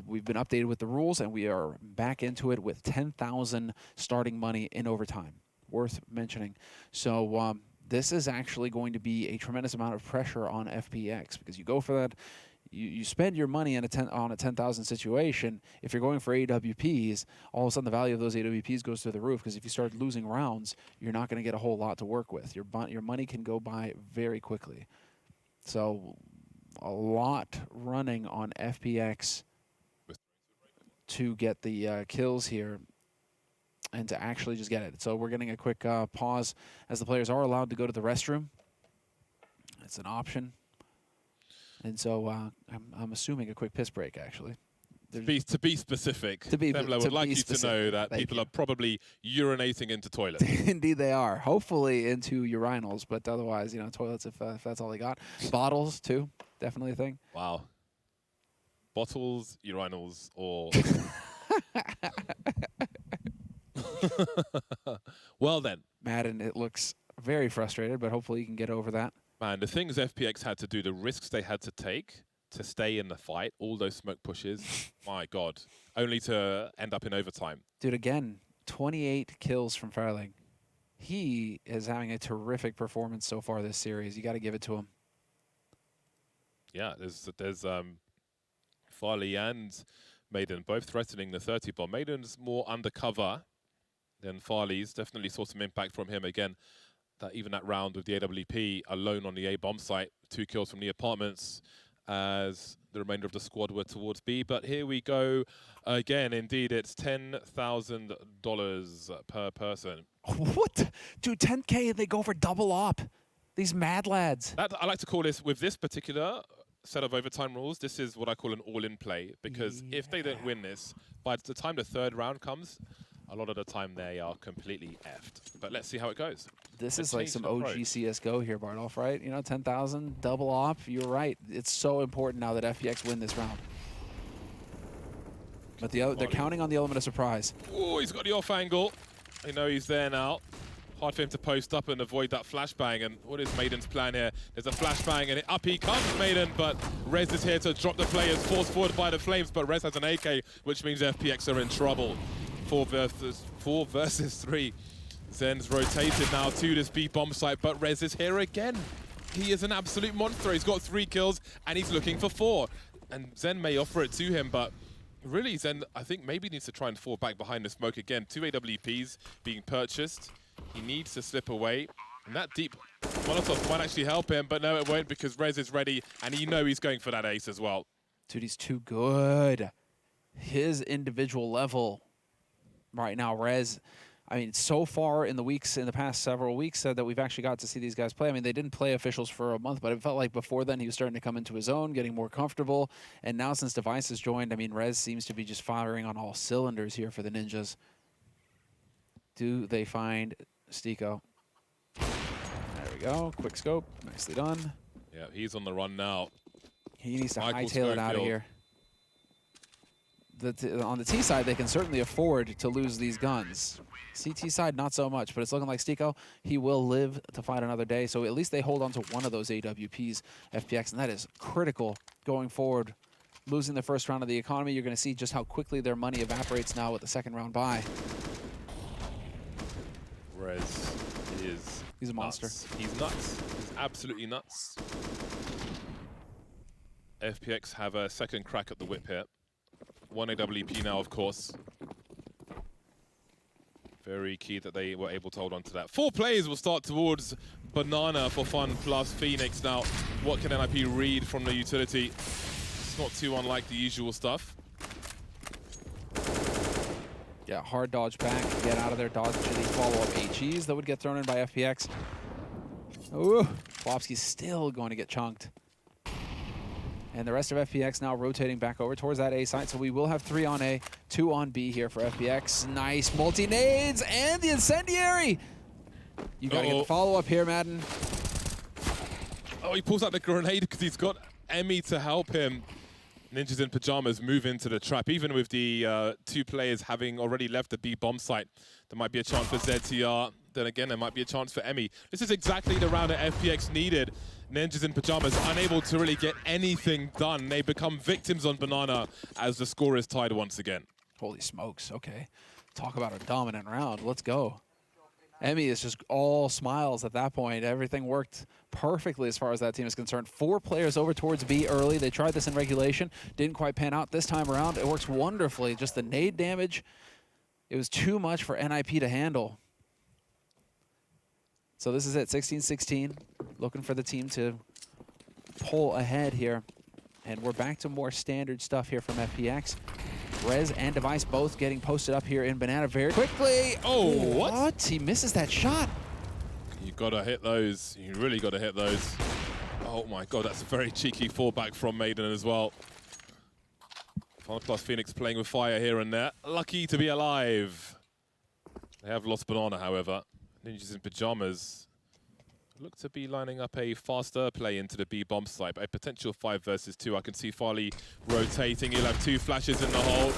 [SPEAKER 2] we've been updated with the rules, and we are back into it with 10,000 starting money in overtime. Worth mentioning. So this is actually going to be a tremendous amount of pressure on FPX, because you go for that, you spend your money on a 10,000 situation. If you're going for AWPs, all of a sudden the value of those AWPs goes through the roof, because if you start losing rounds, you're not going to get a whole lot to work with. Your money can go by very quickly. So a lot running on FPX to get the kills here and to actually just get it. So we're getting a quick pause as the players are allowed to go to the restroom. It's an option. And so I'm assuming a quick piss break, actually.
[SPEAKER 1] To be specific, Pemla would like you to know that people are probably urinating into toilets.
[SPEAKER 2] Indeed they are. Hopefully into urinals, but otherwise, you know, toilets if that's all they got. Bottles, too. Definitely a thing.
[SPEAKER 1] Wow. Bottles, urinals, or... Well then.
[SPEAKER 2] Madden, it looks very frustrated, but hopefully you can get over that.
[SPEAKER 1] Man, the things FPX had to do, the risks they had to take to stay in the fight, all those smoke pushes, my God, only to end up in overtime.
[SPEAKER 2] Dude, again, 28 kills from Farling. He is having a terrific performance so far this series. You got to give it to him.
[SPEAKER 1] Yeah, there's Farley and Maiden both threatening the 30 bomb. Maiden's more undercover than Farley's. Definitely saw some impact from him again. Even that round with the AWP alone on the A bomb site, 2 kills from the apartments as the remainder of the squad were towards B. But here we go again. Indeed, it's $10,000 per person.
[SPEAKER 2] What? Dude, 10K and they go for double op. These mad lads.
[SPEAKER 1] I like to call this, with this particular set of overtime rules, this is what I call an all-in play. Because if they don't win this, by the time the 3rd round comes, a lot of the time they are completely effed. But let's see how it goes.
[SPEAKER 2] This is like some OG CSGO here, Bartolf, right? You know, 10,000, double op. You're right. It's so important now that FPX win this round. But they're counting on the element of surprise.
[SPEAKER 1] Oh, he's got the off angle. They know he's there now. Hard for him to post up and avoid that flashbang. And what is Maiden's plan here? There's a flashbang and up he comes, Maiden. But Rez is here to drop the players, forced forward by the flames. But Rez has an AK, which means FPX are in trouble. 4 versus 3. Zen's rotated now to this B bomb site, but Rez is here again. He is an absolute monster. He's got 3 kills and he's looking for 4. And Zen may offer it to him, but really Zen, I think maybe needs to try and fall back behind the smoke again. 2 AWPs being purchased. He needs to slip away. And that deep Molotov might actually help him, but no, it won't, because Rez is ready and you know he's going for that ace as well.
[SPEAKER 2] Dude, he's too good. His individual level right now, Rez, I mean, so far in the past several weeks, that we've actually got to see these guys play. I mean, they didn't play officials for a month, but it felt like before then he was starting to come into his own, getting more comfortable. And now since Device has joined, I mean, Rez seems to be just firing on all cylinders here for the Ninjas. Do they find Stico? There we go. Quick scope. Nicely done.
[SPEAKER 1] Yeah, he's on the run now.
[SPEAKER 2] He needs to
[SPEAKER 1] Michael
[SPEAKER 2] hightail it out of here. On the T side, they can certainly afford to lose these guns. CT side, not so much, but it's looking like Stico, he will live to fight another day. So at least they hold on to one of those AWPs, FPX, and that is critical going forward. Losing the first round of the economy, you're going to see just how quickly their money evaporates now with the second round bye.
[SPEAKER 1] Rez is
[SPEAKER 2] He's a monster.
[SPEAKER 1] He's nuts. He's absolutely nuts. FPX have a second crack at the whip here. 1 AWP now, of course. Very key that they were able to hold on to that. 4 players will start towards Banana for FunPlus. Phoenix now. What can NIP read from the utility? It's not too unlike the usual stuff.
[SPEAKER 2] Yeah, hard dodge back, get out of there, dodge to these follow-up HEs that would get thrown in by FPX. Ooh, Flopsky's still going to get chunked. And the rest of FPX now rotating back over towards that A side. So we will have 3 on A, 2 on B here for FPX. Nice multi-nades and the incendiary. You got to get the follow-up here, Madden.
[SPEAKER 1] Oh, he pulls out the grenade because he's got Emmy to help him. Ninjas in Pajamas move into the trap. Even with the 2 players having already left the B bomb site, there might be a chance for ZTR. Then again, there might be a chance for Emmy. This is exactly the round that FPX needed. Ninjas in Pajamas unable to really get anything done. They become victims on Banana as the score is tied once again.
[SPEAKER 2] Holy smokes, okay. Talk about a dominant round, let's go. Emmy is just all smiles at that point. Everything worked perfectly as far as that team is concerned. 4 players over towards B early. They tried this in regulation, didn't quite pan out this time around. It works wonderfully, just the nade damage. It was too much for NIP to handle. So this is it, 16-16. Looking for the team to pull ahead here. And we're back to more standard stuff here from FPX. Rez and Device both getting posted up here in Banana very quickly.
[SPEAKER 1] Oh, what?
[SPEAKER 2] He misses that shot.
[SPEAKER 1] You gotta hit those. You really gotta hit those. Oh my god, that's a very cheeky fallback from Maiden as well. FunPlus Phoenix playing with fire here and there. Lucky to be alive. They have lost Banana, however. Ninjas in Pajamas look to be lining up a faster play into the B bomb site. A potential 5 versus 2. I can see Farley rotating. He'll have 2 flashes in the hole.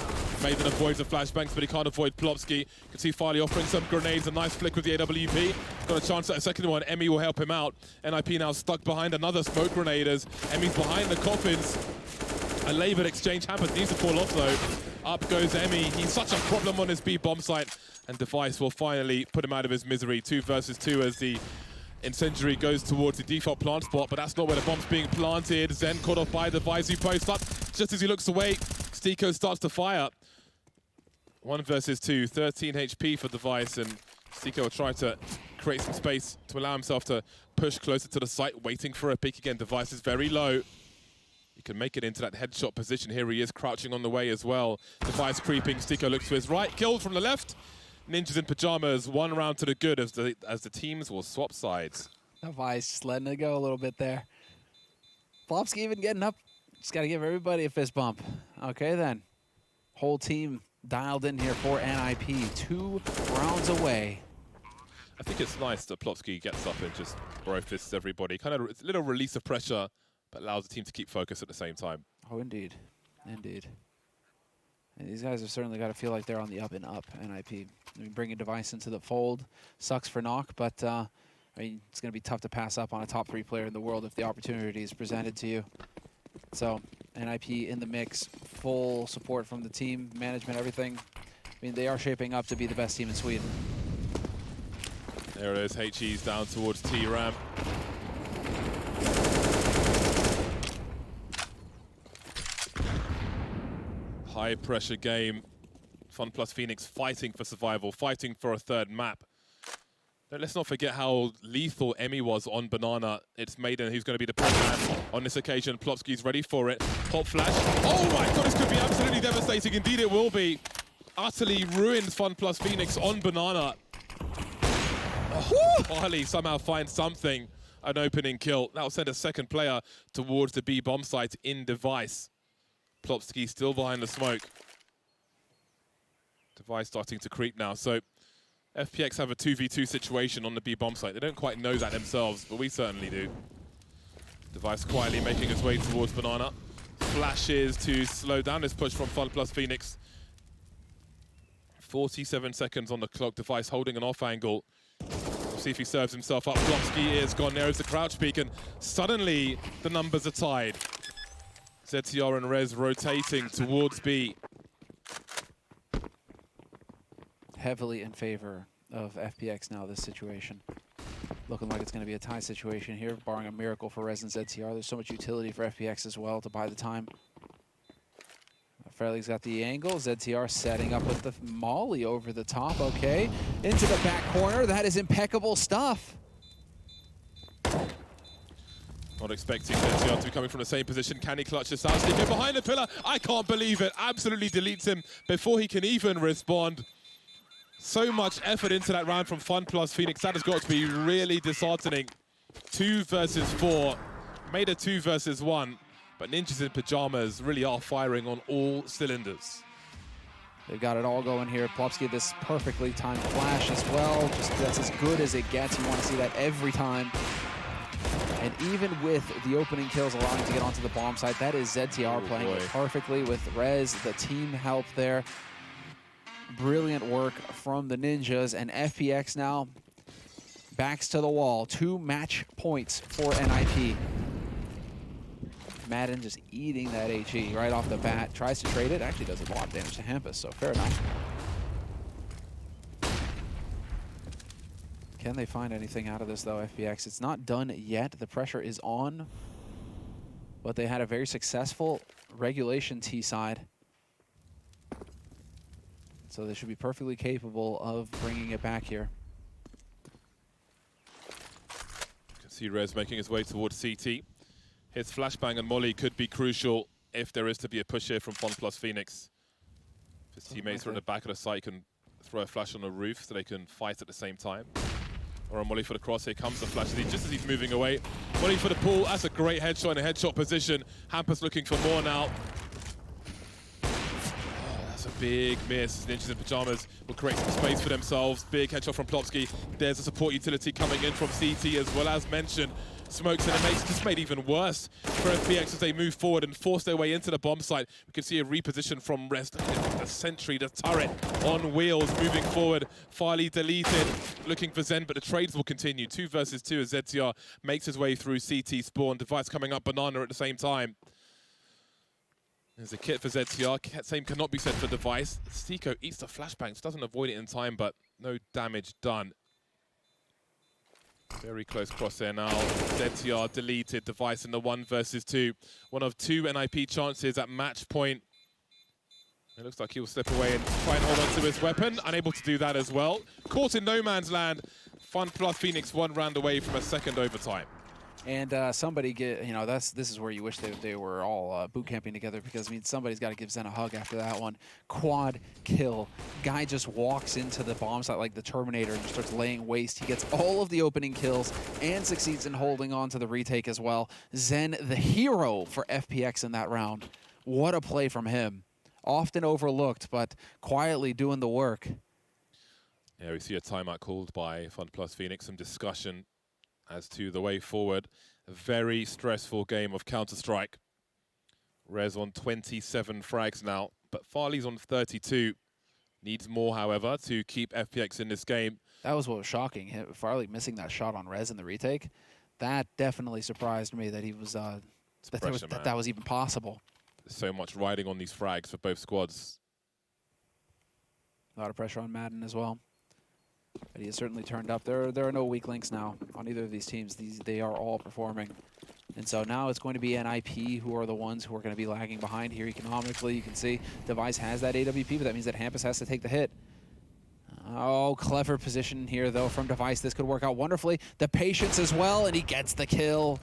[SPEAKER 1] Maiden avoids the flashbangs, but he can't avoid Plopsky. You can see Farley offering some grenades. A nice flick with the AWP. Got a chance at a second one. Emmy will help him out. NIP now stuck behind another smoke grenade as Emmy's behind the coffins. A laboured exchange happens. Needs to fall off though. Up goes Emmy. He's such a problem on his B bomb site. And Device will finally put him out of his misery. 2 versus 2 as the incendiary goes towards the default plant spot, but that's not where the bomb's being planted. Zen caught off by Device, who posts up. Just as he looks away, Stico starts to fire. 1 versus 2, 13 HP for Device, and Stico will try to create some space to allow himself to push closer to the site, waiting for a peek again. Device is very low. He can make it into that headshot position. Here he is, crouching on the way as well. Device creeping, Stico looks to his right, killed from the left. Ninjas in Pajamas, 1 round to the good as the teams will swap sides.
[SPEAKER 2] Device just letting it go a little bit there. Flopsky even getting up. Just got to give everybody a fist bump. Okay, then. Whole team dialed in here for NIP. 2 rounds away.
[SPEAKER 1] I think it's nice that Plopsky gets up and just bro fists everybody. Kind of it's a little release of pressure, but allows the team to keep focus at the same time.
[SPEAKER 2] Oh, indeed. Indeed. And these guys have certainly got to feel like they're on the up and up, NIP. I mean, bringing Device into the fold sucks for Knock, but I mean, it's going to be tough to pass up on a top 3 player in the world if the opportunity is presented to you. So, NIP in the mix, full support from the team, management, everything. I mean, they are shaping up to be the best team in Sweden.
[SPEAKER 1] There it is, HE's down towards T-Ram. High pressure game. FunPlus Phoenix fighting for survival, fighting for a 3rd map. Let's not forget how lethal Emmy was on Banana. It's Maiden who's going to be the point man on this occasion. Plopsky's ready for it. Pop flash. Oh my god, this could be absolutely devastating. Indeed it will be. Utterly ruined FunPlus Phoenix on Banana. Farley somehow finds something, an opening kill. That'll send a second player towards the B bomb site in Device. Plopsky still behind the smoke. Device starting to creep now. So FPX have a 2v2 situation on the B bomb site. They don't quite know that themselves, but we certainly do. Device quietly making his way towards Banana. Flashes to slow down this push from FunPlus Phoenix. 47 seconds on the clock. Device holding an off angle. We'll see if he serves himself up. Plopsky is gone. There is the crouch peak, and suddenly the numbers are tied. ZTR and Rez rotating towards B.
[SPEAKER 2] Heavily in favor of FPX now, this situation. Looking like it's going to be a tie situation here, barring a miracle for Rez and ZTR. There's so much utility for FPX as well to buy the time. Fairly's got the angle. ZTR setting up with the molly over the top. Okay, into the back corner. That is impeccable stuff.
[SPEAKER 1] Not expecting ZTR to be coming from the same position. Can he clutch this out? Sneaking behind the pillar. I can't believe it. Absolutely deletes him before he can even respond. So much effort into that round from FunPlus Phoenix. That has got to be really disheartening. 2 versus 4. Made a 2 versus 1. But Ninjas in Pajamas really are firing on all cylinders.
[SPEAKER 2] They've got it all going here. Plopsky, this perfectly timed flash as well. Just that's as good as it gets. You want to see that every time. And even with the opening kills allowing to get onto the bomb site, that is ZTR playing it perfectly with Rez, the team help there. Brilliant work from the Ninjas, and FPX now backs to the wall. 2 match points for NIP. Madden just eating that HE right off the bat. Tries to trade it. Actually does a lot of damage to Hampus, so fair enough. Can they find anything out of this, though, FPX? It's not done yet. The pressure is on. But they had a very successful regulation T side. So they should be perfectly capable of bringing it back here.
[SPEAKER 1] You can see Rez making his way towards CT. His flashbang and molly could be crucial if there is to be a push here from FunPlus Phoenix. If his teammates are in the back of the site, he can throw a flash on the roof so they can fight at the same time. Or a molly for the cross. Here comes the flash just as he's moving away. Molly for the pull. That's a great headshot in a headshot position. Hampus looking for more now. A big miss. Ninjas in Pajamas will create some space for themselves. Big headshot from Plopsky. There's a support utility coming in from CT as well. As mentioned, smokes and it makes just made even worse for FPX as they move forward and force their way into the bomb site. We can see a reposition from Rest. The sentry, the turret on wheels moving forward. Farley deleted, looking for Zen, but the trades will continue. 2 versus 2 as ZTR makes his way through CT spawn. Device coming up Banana at the same time. There's a kit for ZTR. Same cannot be said for Device. Stico eats the flashbangs, doesn't avoid it in time, but no damage done. Very close crosshair now. ZTR deleted. Device in the 1 versus 2. One of 2 NIP chances at match point. It looks like he'll slip away and try and hold on to his weapon. Unable to do that as well. Caught in no man's land. FunPlus Phoenix 1 round away from a second overtime.
[SPEAKER 2] And somebody get, this is where you wish they were all boot camping together, because, I mean, somebody's got to give Zen a hug after that one. Quad kill. Guy just walks into the bomb site like the Terminator and just starts laying waste. He gets all of the opening kills and succeeds in holding on to the retake as well. Zen, the hero for FPX in that round. What a play from him. Often overlooked, but quietly doing the work.
[SPEAKER 1] Yeah, we see a timeout called by FunPlus Phoenix. Some discussion as to the way forward. A very stressful game of Counter-Strike. Rez on 27 frags now, but Farley's on 32. Needs more, however, to keep FPX in this game. That
[SPEAKER 2] was what was shocking. Farley missing that shot on Rez in the retake. That definitely surprised me that he was that was even possible.
[SPEAKER 1] There's so much riding on these frags for both squads.
[SPEAKER 2] A lot of pressure on Madden as well. But he has certainly turned up. There are no weak links now on either of these teams. They are all performing. And so now it's going to be NIP who are the ones who are going to be lagging behind here economically. You can see Device has that AWP, but that means that Hampus has to take the hit. Oh, clever position here, though, from Device. This could work out wonderfully. The patience as well, and he gets the kill.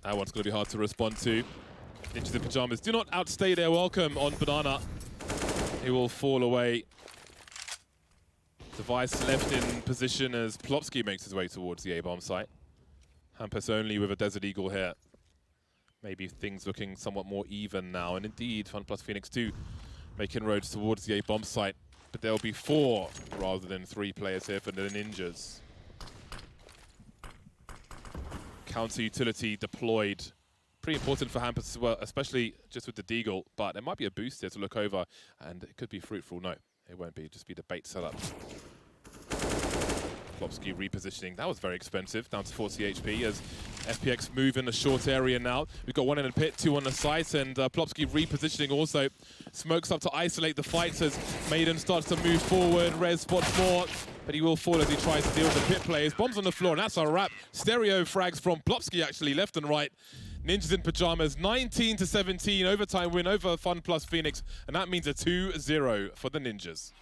[SPEAKER 1] That one's going to be hard to respond to. Ninjas in Pajamas do not outstay their welcome on Banana. He will fall away. Device left in position as Plopsky makes his way towards the A-bomb site. Hampus only with a Desert Eagle here. Maybe things looking somewhat more even now. And indeed, FunPlus Phoenix 2 making roads towards the A-bomb site. But there'll be 4 rather than 3 players here for the Ninjas. Counter utility deployed. Pretty important for Hampus as well, especially just with the Deagle. But there might be a boost here to look over, and it could be fruitful. No, it won't be. Just be the bait setup. Plopsky repositioning. That was very expensive, down to 40 HP as FPX move in a short area now. We've got 1 in the pit, 2 on the site, and Plopsky repositioning also. Smokes up to isolate the fights as Maiden starts to move forward. Rez spots more, but he will fall as he tries to deal with the pit players. Bombs on the floor, and that's a wrap. Stereo frags from Plopsky actually, left and right. Ninjas in pajamas, 19-17, overtime win over FunPlus Phoenix, and that means a 2-0 for the Ninjas.